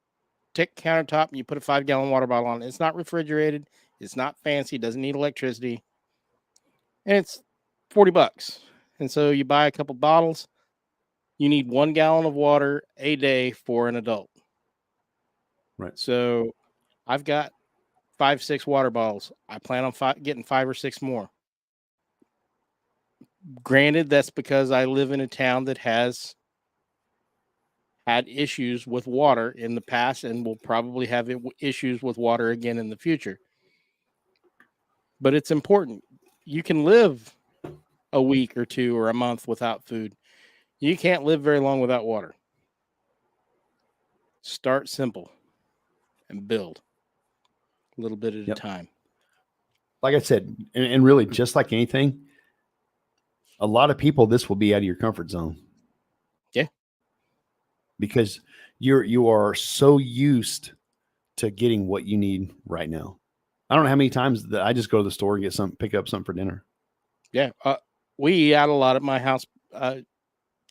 countertop, and you put a 5-gallon water bottle on it. It's not refrigerated. It's not fancy. It doesn't need electricity. And it's $40. And so you buy a couple bottles. You need 1 gallon of water a day for an adult. Right. So I've got 5-6 water bottles. I plan on getting 5 or 6 more. Granted, that's because I live in a town that has had issues with water in the past and will probably have issues with water again in the future. But it's important. You can live a week or 2 or a month without food. You can't live very long without water. Start simple and build a little bit at a time. Like I said, and really just like anything, a lot of people, this will be out of your comfort zone. Yeah. Because you are so used to getting what you need right now. I don't know how many times that I just go to the store and get pick up something for dinner. Yeah. We eat out a lot at my house.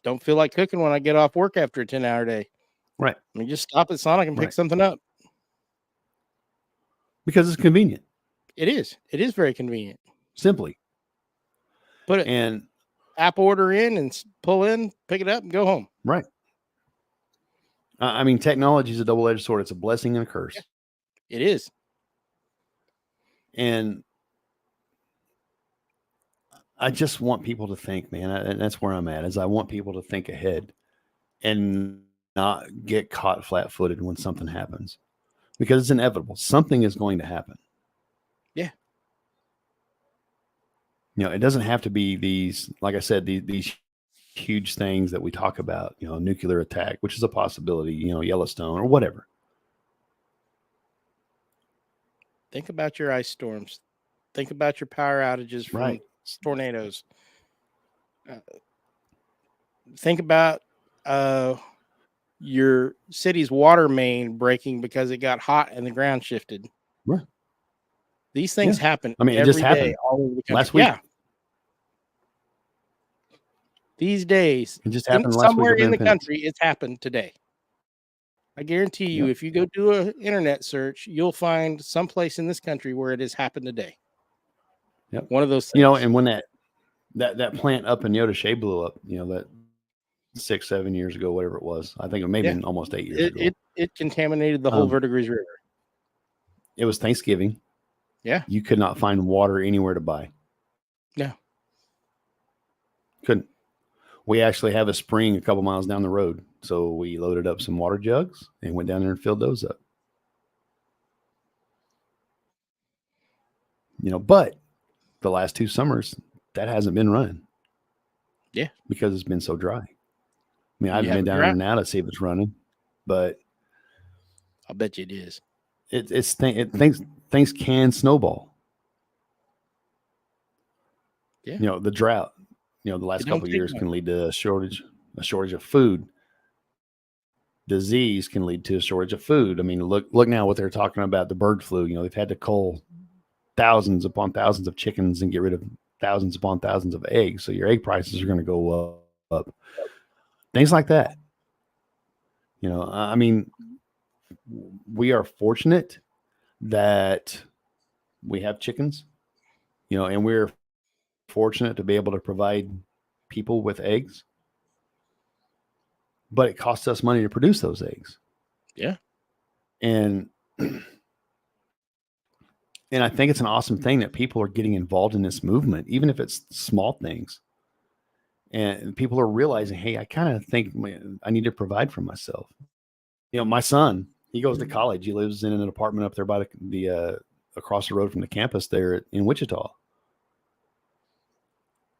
Don't feel like cooking when I get off work after a 10-hour day. Right. I mean, just stop at Sonic and pick something up. Because it's convenient. It is. It is very convenient. Simply. Put it and app order in and pull in, pick it up, and go home. Right. I mean, technology is a double-edged sword. It's a blessing and a curse. It is. And I just want people to think, man, and that's where I'm at, is I want people to think ahead and not get caught flat-footed when something happens, because it's inevitable. Something is going to happen. Yeah. You know, it doesn't have to be these, like I said, these huge things that we talk about, you know, nuclear attack, which is a possibility, you know, Yellowstone or whatever. Think about your ice storms. Think about your power outages from tornadoes. Think about your city's water main breaking because it got hot and the ground shifted. Right. These things happen. I mean, it just happened all over the country. last week. Yeah. These days, it just happened last somewhere week in the country, it's happened today. I guarantee you, if you go do an internet search, you'll find someplace in this country where it has happened today. Yep. One of those things. You know, and when that plant up in Yoda blew up, you know, that 6-7 years ago, whatever it was, I think it may have been almost 8 years ago. It contaminated the whole Verdigris River. It was Thanksgiving. Yeah. You could not find water anywhere to buy. No. Couldn't. We actually have a spring a couple miles down the road. So we loaded up some water jugs and went down there and filled those up. You know, but the last 2 summers, that hasn't been running. Yeah. Because it's been so dry. I mean, I've been down there now to see if it's running, but I bet you it is. Things can snowball. Yeah. You know, the drought, you know, the last couple of years can lead to a shortage of food. Disease can lead to a shortage of food. I mean, look now what they're talking about, the bird flu. You know, they've had to cull thousands upon thousands of chickens and get rid of thousands upon thousands of eggs. So your egg prices are going to go up. Things like that. You know, I mean, we are fortunate that we have chickens, you know, and we're fortunate to be able to provide people with eggs. But it costs us money to produce those eggs. Yeah. And I think it's an awesome thing that people are getting involved in this movement, even if it's small things. And people are realizing, hey, I kind of think I need to provide for myself. You know, my son, he goes to college. He lives in an apartment up there by the across the road from the campus there in Wichita.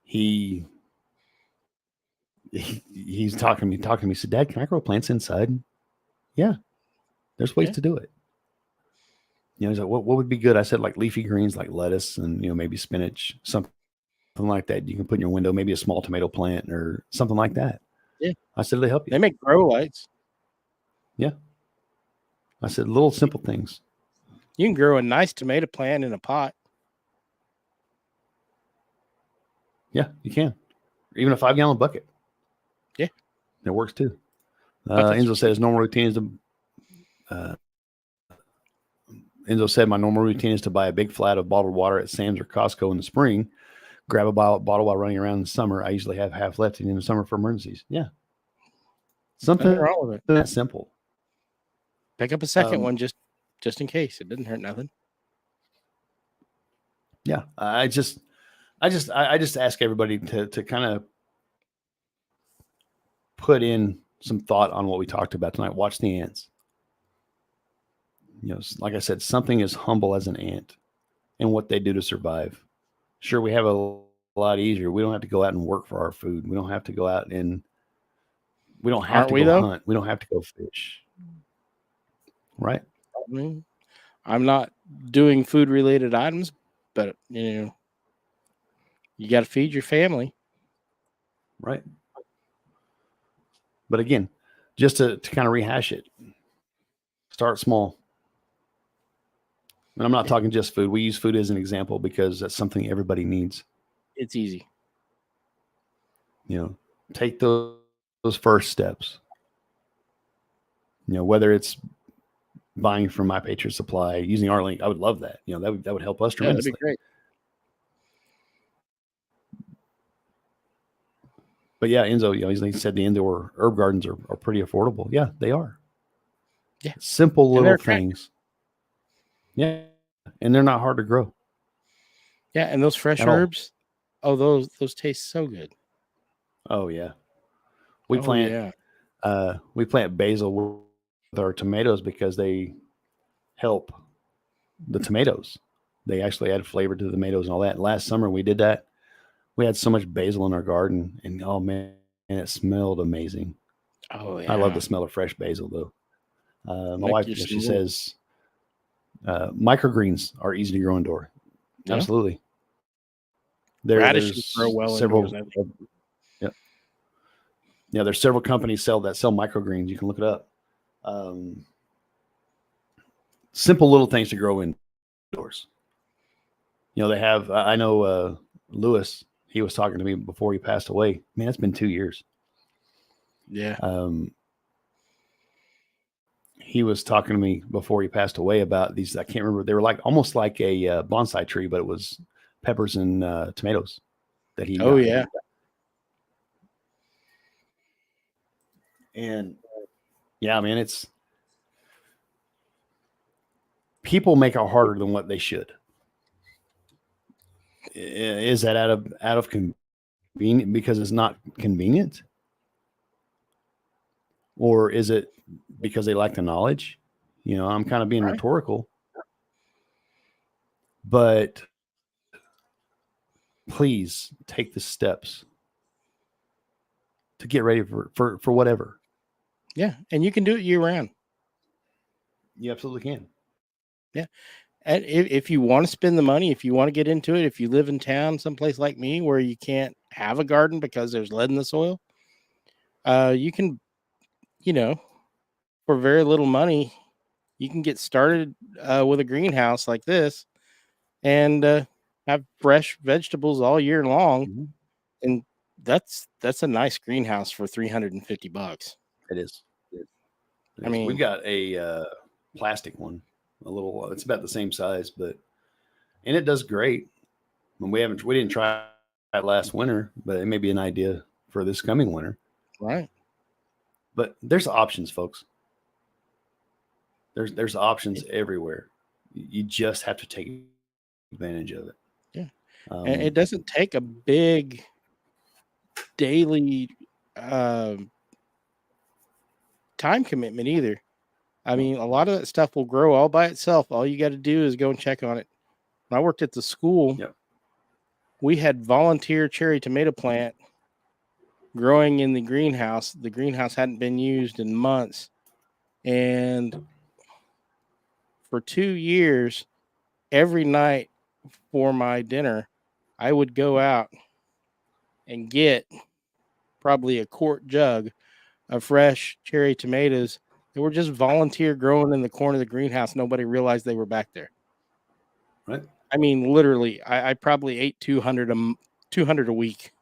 He's talking to me. He said, Dad, can I grow plants inside? Yeah, there's ways to do it. You know, he's like, what would be good? I said, like leafy greens, like lettuce and, you know, maybe spinach, something like that. You can put in your window, maybe a small tomato plant or something like that. Yeah. I said, they help you. They make grow lights. Yeah. I said, little simple things. You can grow a nice tomato plant in a pot. Yeah, you can. Even a 5-gallon bucket. Yeah. It works too. Buckets are Enzo says normal routine is to. Enzo said my normal routine is to buy a big flat of bottled water at Sam's or Costco in the spring, grab a bottle while running around in the summer. I usually have half left in the summer for emergencies. Yeah. Something Nothing wrong with it. that simple. Pick up a second one just in case. It doesn't hurt nothing. Yeah. I just ask everybody to kind of put in some thought on what we talked about tonight. Watch the ants. You know, like I said, something as humble as an ant and what they do to survive. Sure, we have a lot easier. We don't have to go out and work for our food. We don't have to go out and we don't have Aren't to we, go though? hunt. We don't have to go fish. Right? I mean, I'm not doing food related items, but you got to feed your family. Right. But again, just to kind of rehash it, start small. And I'm not talking just food. We use food as an example because that's something everybody needs. It's easy. You know, take those first steps. You know, whether it's buying from My Patriot Supply, using our link, I would love that. You know, that would help us Yeah, that'd tremendously. be great. But yeah, Enzo, you know, he said the indoor herb gardens are pretty affordable. Yeah, they are. Yeah. Simple And little they're great. things. Yeah. And they're not hard to grow. Yeah, and those fresh At all. herbs, those taste so good. Oh yeah. We plant basil with our tomatoes because they help the tomatoes. They actually add flavor to the tomatoes and all that. Last summer we did that. We had so much basil in our garden, and oh man, it smelled amazing. Oh yeah. I love the smell of fresh basil though. My Make wife, your she smell. says microgreens are easy to grow indoor. Yeah. Absolutely. Radishes grow well several. indoors, I think. Yeah, there's several companies sell microgreens. You can look it up. Simple little things to grow indoors. You know, they have. I know Lewis. He was talking to me before he passed away. Man, it's been 2 years. Yeah. He was talking to me before he passed away about these. I can't remember. They were like almost like a bonsai tree, but it was peppers and tomatoes that he. Oh yeah. And yeah, man, it's people make it harder than what they should. Is that out of convenient because it's not convenient? Or is it because they lack the knowledge? You know, I'm kind of being rhetorical. But please take the steps to get ready for whatever. Yeah, and you can do it year round. You absolutely can. Yeah. And if you want to spend the money, if you want to get into it, if you live in town, someplace like me where you can't have a garden because there's lead in the soil, you can, for very little money, you can get started with a greenhouse like this and have fresh vegetables all year long. Mm-hmm. And that's a nice greenhouse for $350. It is. I mean, we've got a plastic one, a little. It's about the same size, and it does great. And we didn't try it last winter, but it may be an idea for this coming winter. Right. But there's options, folks. There's options everywhere. You just have to take advantage of it. Yeah. And it doesn't take a big daily time commitment either. I mean, a lot of that stuff will grow all by itself. All you got to do is go and check on it. When I worked at the school, we had volunteer cherry tomato plant growing in the greenhouse. The greenhouse hadn't been used in months. And for 2 years, every night for my dinner, I would go out and get probably a quart jug of fresh cherry tomatoes. They were just volunteer growing in the corner of the greenhouse. Nobody realized they were back there. Right. I mean, literally, I probably ate 200 a week.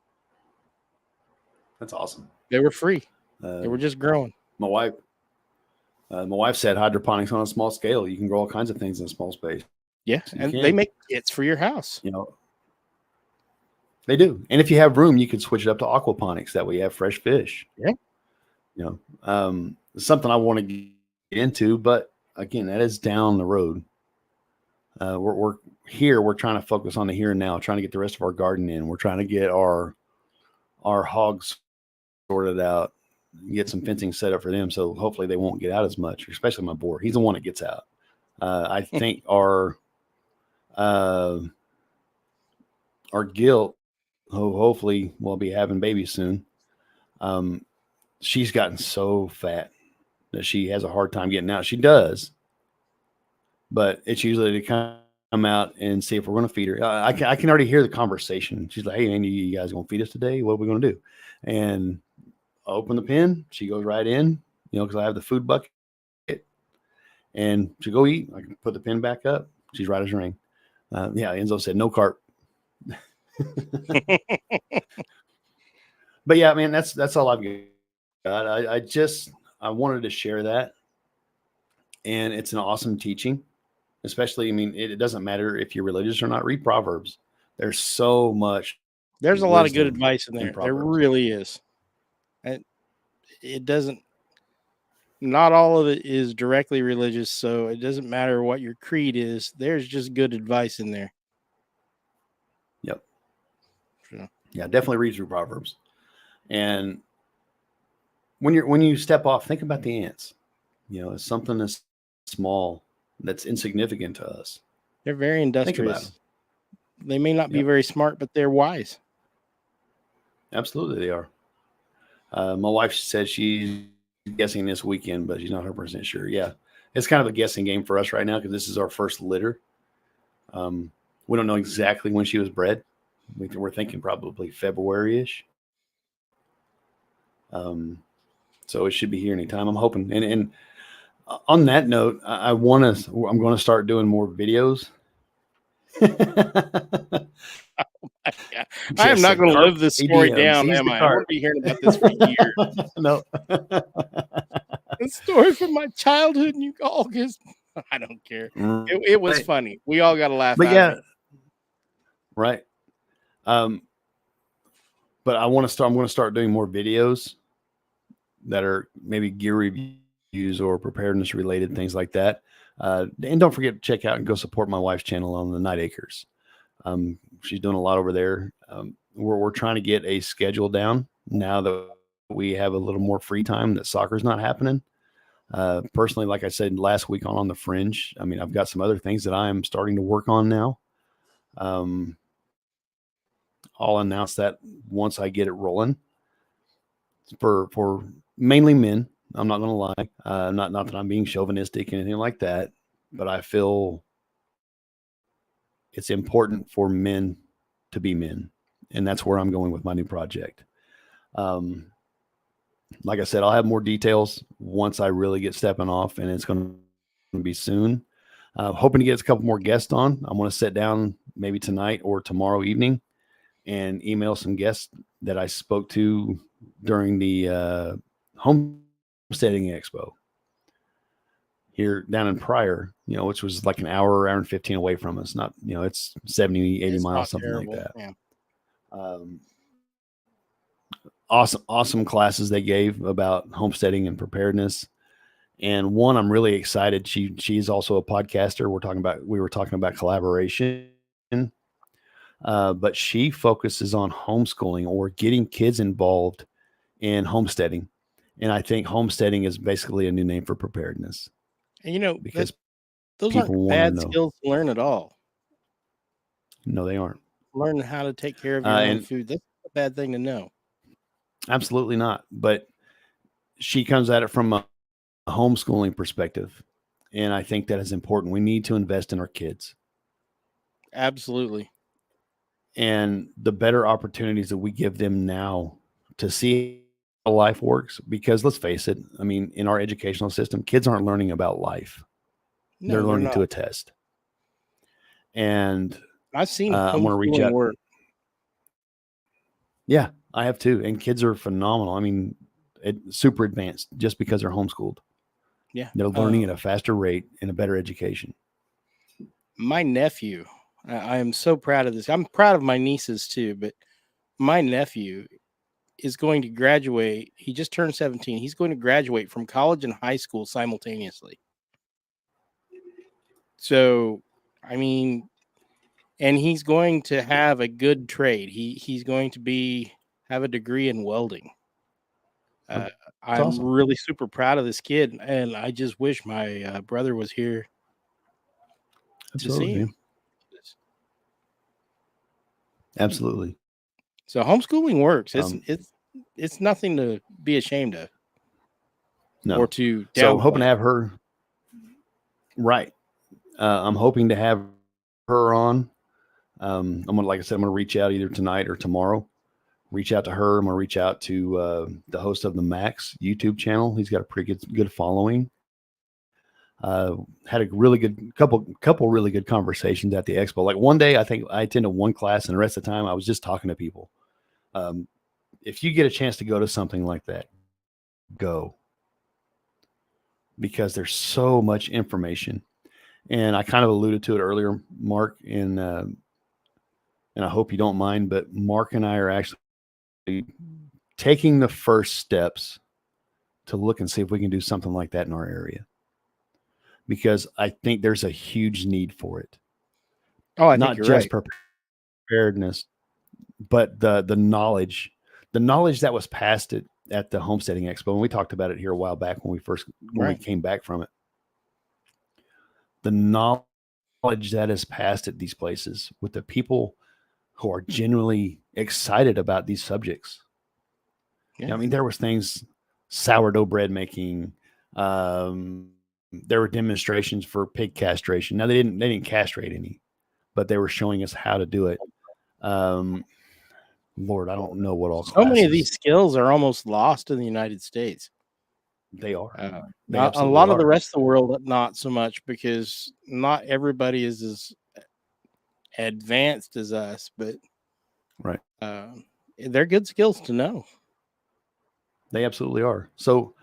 That's awesome. They were free. They were just growing. My wife said hydroponics on a small scale. You can grow all kinds of things in a small space. Yeah, You and can. they make kits for your house. You know, they do. And if you have room, you can switch it up to aquaponics. That way you have fresh fish. Yeah. You know, it's something I want to get into, but again, that is down the road. We're here. We're trying to focus on the here and now, trying to get the rest of our garden in. We're trying to get our hogs sorted out, get some fencing set up for them. So hopefully they won't get out as much, especially my boar. He's the one that gets out. I think our gilt, hopefully we'll be having babies soon. She's gotten so fat that she has a hard time getting out. She does, but it's usually to come out and see if we're going to feed her. I can already hear the conversation. She's like, "Hey, man, you guys going to feed us today? What are we going to do?" And I open the pen. She goes right in, because I have the food bucket, and she go eat. I can put the pen back up. She's right as rain. Enzo said no carp. But yeah, man, that's all I've got. I wanted to share that, and it's an awesome teaching. Especially, I mean, it doesn't matter if you're religious or not. Read Proverbs. There's so much. There's a lot of good wisdom advice in there. in There Proverbs. really is. And it doesn't. Not all of it is directly religious, so it doesn't matter what your creed is. There's just good advice in there. Yep. So. Yeah, definitely read through Proverbs. And when you step off, think about the ants. It's something that's small, that's insignificant to us. They're very Think about industrious. them. They may not be Yep. very smart, but they're wise. Absolutely, they are. My wife said she's guessing this weekend, but she's not 100% sure. Yeah, it's kind of a guessing game for us right now because this is our first litter. We don't know exactly when she was bred. We're thinking probably February-ish. So it should be here anytime. I'm hoping. And on that note, I'm going to start doing more videos. Yeah. I am not going to live this story down, am I? I'm going to be hearing about this for years. No. The story from my childhood, and you all just, I don't care. It was funny. We all got to laugh. But out yeah, of it. right. But I'm going to start doing more videos that are maybe gear reviews or preparedness related, things like that. And don't forget to check out and go support my wife's channel on the Night Acres. She's doing a lot over there. We're trying to get a schedule down now that we have a little more free time, that soccer's not happening. Personally, like I said last week on the Fringe, I mean, I've got some other things that I'm starting to work on now. I'll announce that once I get it rolling for mainly men. I'm not going to lie. Not that I'm being chauvinistic or anything like that, but I feel it's important for men to be men. And that's where I'm going with my new project. Like I said, I'll have more details once I really get stepping off, and it's going to be soon. Hoping to get a couple more guests on. I'm going to sit down maybe tonight or tomorrow evening and email some guests that I spoke to during the homesteading expo here down in Pryor, which was like an hour and 15 away from us. Not, it's 70, 80 miles, something terrible. like that. Yeah. Awesome classes they gave about homesteading and preparedness. And one, I'm really excited. She's also a podcaster. We were talking about collaboration, but she focuses on homeschooling or getting kids involved in homesteading. And I think homesteading is basically a new name for preparedness. And because those aren't bad skills to learn at all. No, they aren't. Learning how to take care of your own food. That's a bad thing to know. Absolutely not. But she comes at it from a homeschooling perspective. And I think that is important. We need to invest in our kids. Absolutely. And the better opportunities that we give them now to see how life works, because let's face it, I mean, in our educational system, kids aren't learning about life. No, they're learning not. to a test. And I've seen I'm going to reach homeschooling out. work. Yeah, I have too. And kids are phenomenal. I mean, super advanced just because they're homeschooled. Yeah. They're learning at a faster rate and a better education. My nephew, I am so proud of this. I'm proud of my nieces too, but my nephew is going to graduate. He just turned 17. He's going to graduate from college and high school simultaneously. So, I mean, and he's going to have a good trade. He's going to have a degree in welding. I'm awesome. really super proud of this kid, and I just wish my brother was here to see him. Absolutely. So homeschooling works. It's nothing to be ashamed of. No. Or to downplay. So I'm hoping to have her. Right. I'm hoping to have her on. I'm gonna, like I said, I'm gonna reach out either tonight or tomorrow. Reach out to her. I'm gonna reach out to the host of the Max YouTube channel. He's got a pretty good following. Had a really good couple really good conversations at the expo. Like one day, I think I attended one class, and the rest of the time I was just talking to people. If you get a chance to go to something like that, go, because there's so much information. And I kind of alluded to it earlier, Mark, and I hope you don't mind, but Mark and I are actually taking the first steps to look and see if we can do something like that in our area, because I think there's a huge need for it. Oh, I not think you're just right. preparedness, but the knowledge that was passed at the Homesteading Expo. And we talked about it here a while back when we came back from it. The knowledge that is passed at these places with the people who are genuinely excited about these subjects. Yeah. I mean, there was things, sourdough bread making. There were demonstrations for pig castration. Now they didn't castrate any, but they were showing us how to do it. Lord, I don't know what all. So many of these skills are almost lost in the United States. They are. A lot of the rest of the world, not so much, because not everybody is as advanced as us, but right. They're good skills to know. They absolutely are. So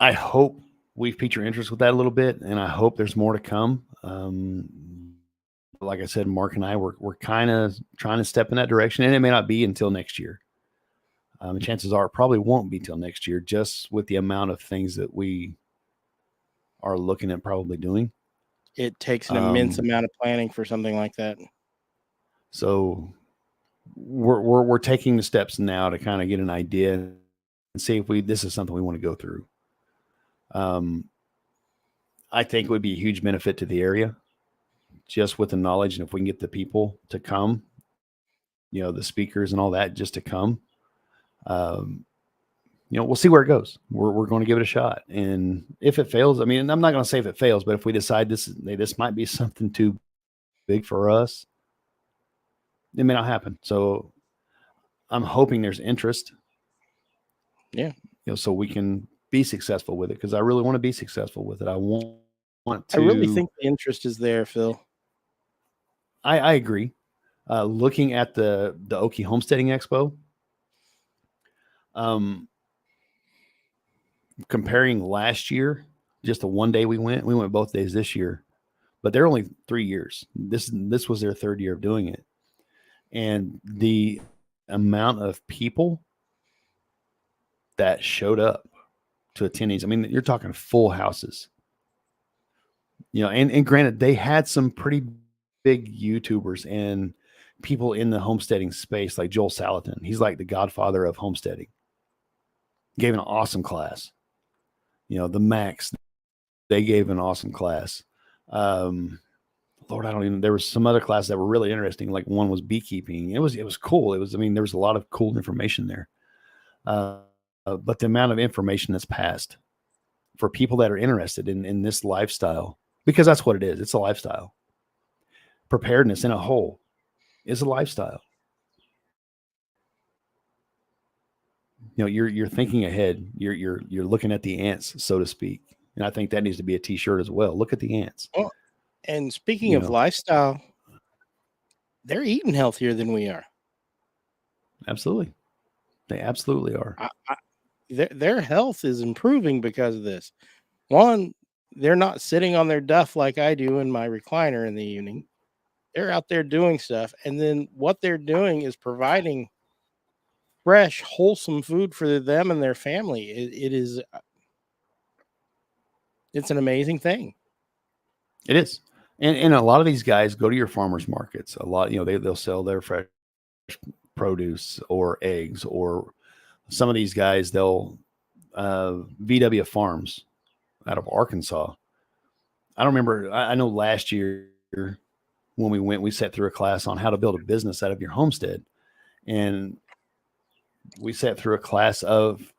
I hope we've piqued your interest with that a little bit, and I hope there's more to come. Like I said, Mark and I, we're kind of trying to step in that direction, and it may not be until next year. The chances are it probably won't be till next year, just with the amount of things that we are looking at probably doing. It takes an immense amount of planning for something like that. So we're taking the steps now to kind of get an idea and see if this is something we want to go through. I think it would be a huge benefit to the area, just with the knowledge, and if we can get the people to come, the speakers and all that, just to come. We'll see where it goes. We're going to give it a shot. And if it fails, I mean, I'm not going to say if it fails, but if we decide this might be something too big for us, it may not happen. So I'm hoping there's interest. Yeah. So we can be successful with it, because I really want to be successful with it. I want to. I really think the interest is there, Phil. I agree. Looking at the Okie Homesteading Expo, comparing last year, just the one day we went both days this year, but they're only 3 years. This was their third year of doing it. And the amount of people that showed up to attendees, I mean, you're talking full houses, and granted, they had some pretty big YouTubers and people in the homesteading space, like Joel Salatin. He's like the godfather of homesteading. Gave an awesome class. The Max, they gave an awesome class. Lord, there was some other classes that were really interesting. Like one was beekeeping. It was cool. There was a lot of cool information there. But the amount of information that's passed for people that are interested in this lifestyle, because that's what it is. It's a lifestyle. Preparedness in a whole is a lifestyle. You're thinking ahead. You're looking at the ants, so to speak. And I think that needs to be a t-shirt as well. Look at the ants. Well, And speaking You of know. lifestyle, they're eating healthier than we are. Absolutely. They absolutely are. Their health is improving because of this. One, they're not sitting on their duff like I do in my recliner in the evening. They're out there doing stuff. And then what they're doing is providing fresh, wholesome food for them and their family. It's an amazing thing. It is. And a lot of these guys go to your farmers markets. A lot, they'll sell their fresh produce or eggs, or some of these guys, they'll VW Farms out of Arkansas. I don't remember. I know last year when we went, we sat through a class on how to build a business out of your homestead. And we sat through a class of,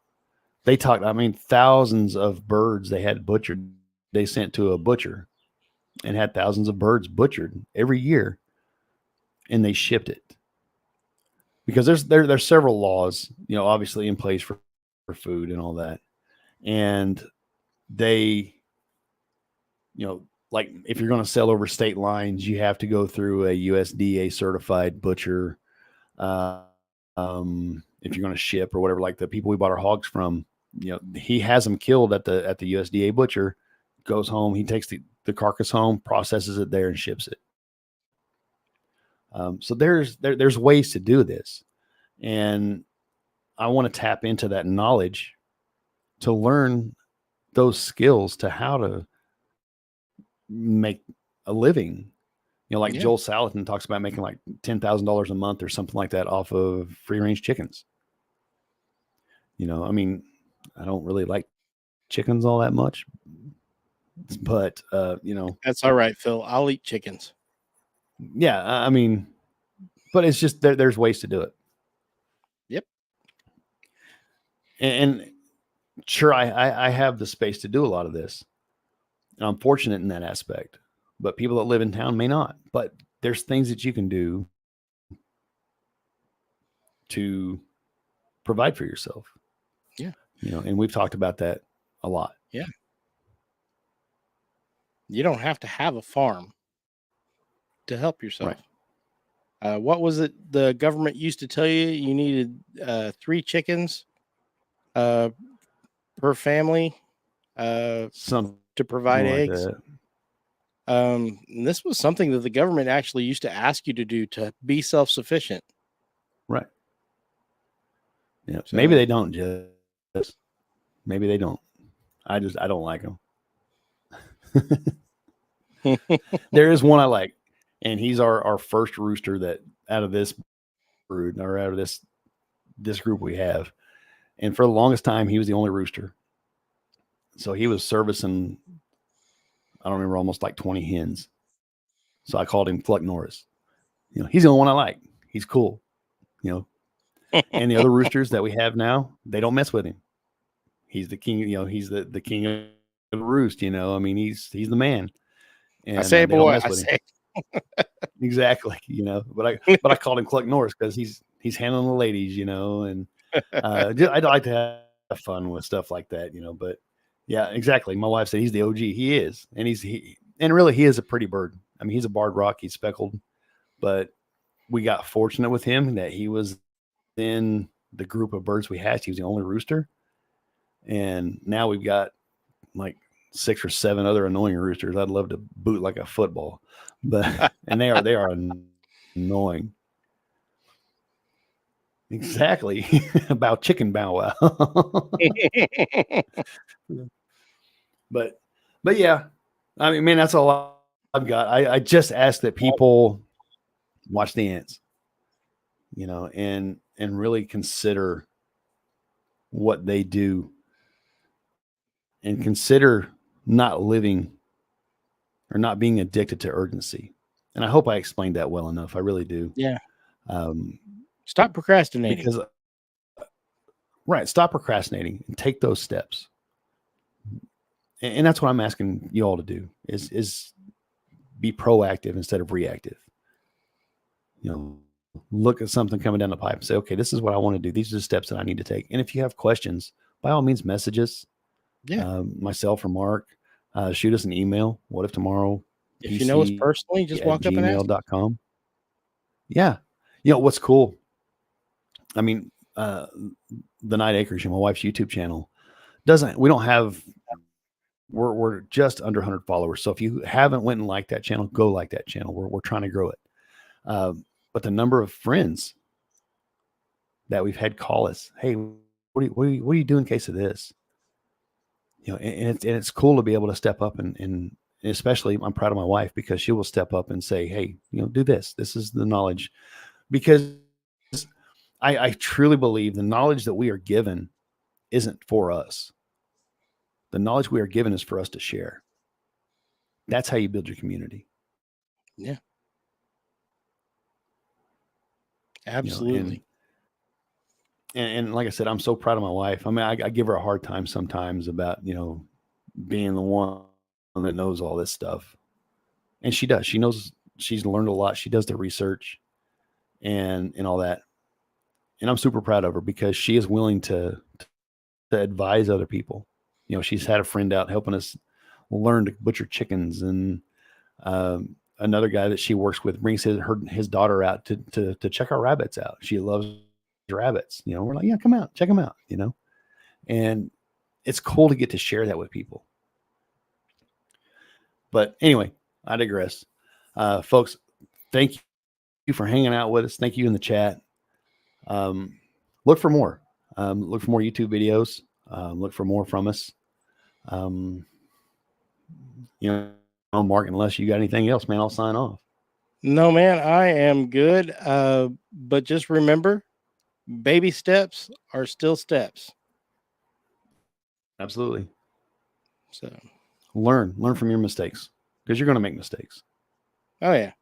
they talked, thousands of birds they had butchered. They sent to a butcher and had thousands of birds butchered every year. And they shipped it. Because there's several laws, obviously in place for food and all that. And they, like if you're going to sell over state lines, you have to go through a USDA certified butcher. If you're going to ship or whatever, like the people we bought our hogs from, he has them killed at the USDA butcher, goes home, he takes the carcass home, processes it there and ships it. So there's ways to do this. And I want to tap into that knowledge to learn those skills to how to make a living. Like Joel Salatin talks about making like $10,000 a month or something like that off of free range chickens. I don't really like chickens all that much, but that's all right, Phil. I'll eat chickens. Yeah. But it's just there's ways to do it. Yep. And sure, I have the space to do a lot of this. And I'm fortunate in that aspect. But people that live in town may not. But there's things that you can do to provide for yourself. Yeah. And we've talked about that a lot. Yeah. You don't have to have a farm to help yourself. Right. What was it the government used to tell you? You needed 3 chickens per family to provide eggs. Like and this was something that the government actually used to ask you to do to be self-sufficient. Right. Yeah. So, maybe they don't, just maybe they don't. I don't like them. There is one I like, and he's our first rooster that out of this brood or out of this group we have. And for the longest time, he was the only rooster. So he was servicing, I don't remember, almost like 20 hens. So I called him Cluck Norris. He's the only one I like. He's cool. And the other roosters that we have now, they don't mess with him. He's the king. He's the king of the roost. He's the man. And I say, boy, I say. Exactly. But I called him Cluck Norris because he's handling the ladies. And I'd like to have fun with stuff like that. But yeah, exactly. My wife said he's the OG. He is, and and really he is a pretty bird. He's a barred rock. He's speckled, but we got fortunate with him that he was in the group of birds we hatched. He was the only rooster. And now we've got like 6 or 7 other annoying roosters. I'd love to boot like a football, but, and they are annoying. Exactly. About chicken bow wow. But yeah, man, that's all I've got. I just ask that people watch the ants, and really consider what they do, and consider not living or not being addicted to urgency. And I hope I explained that well enough. I really do. Yeah. Stop procrastinating. Stop procrastinating and take those steps. And that's what I'm asking you all to do is be proactive instead of reactive. Look at something coming down the pipe and say, okay, this is what I want to do. These are the steps that I need to take. And if you have questions, by all means, message us. Yeah. Myself or Mark, shoot us an email. What if tomorrow If you know us personally, just walk up and ask. gmail.com. Yeah. You know, what's cool? I mean, the Night Acres, my wife's YouTube channel we're just under 100 followers. So if you haven't went and liked that channel, go like that channel. We're trying to grow it. But the number of friends that we've had call us, hey, what do you do in case of this? You know, and it's cool to be able to step up and especially I'm proud of my wife because she will step up and say, hey, you know, do this. This is the knowledge, because I truly believe the knowledge that we are given isn't for us. The knowledge we are given is for us to share. That's how you build your community. Yeah. Absolutely. You know, and like I said, I'm so proud of my wife. I mean, I give her a hard time sometimes about, you know, being the one that knows all this stuff. And she does. She knows, she's learned a lot. She does the research and all that. And I'm super proud of her because she is willing to advise other people. You know, she's had a friend out helping us learn to butcher chickens, and another guy that she works with brings his daughter out to check our rabbits out. She loves rabbits. You know, we're like, yeah, come out, check them out. You know, and it's cool to get to share that with people. But anyway, I digress. Folks, thank you for hanging out with us. Thank you in the chat. Look for more. Look for more YouTube videos. Look for more from us. You know, Mark, unless you got anything else, man, I'll sign off. No, man, I am good. But just remember, baby steps are still steps. Absolutely. So learn from your mistakes, because you're going to make mistakes. Oh yeah.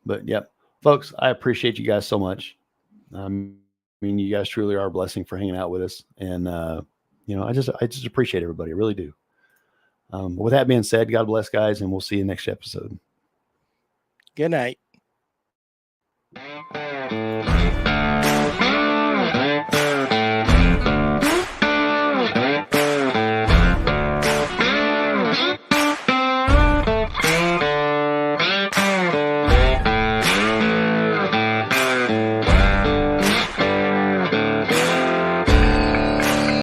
But yep, folks, I appreciate you guys so much. I mean, you guys truly are a blessing for hanging out with us. And, you know, I just appreciate everybody. I really do. With that being said, God bless, guys, and we'll see you next episode. Good night.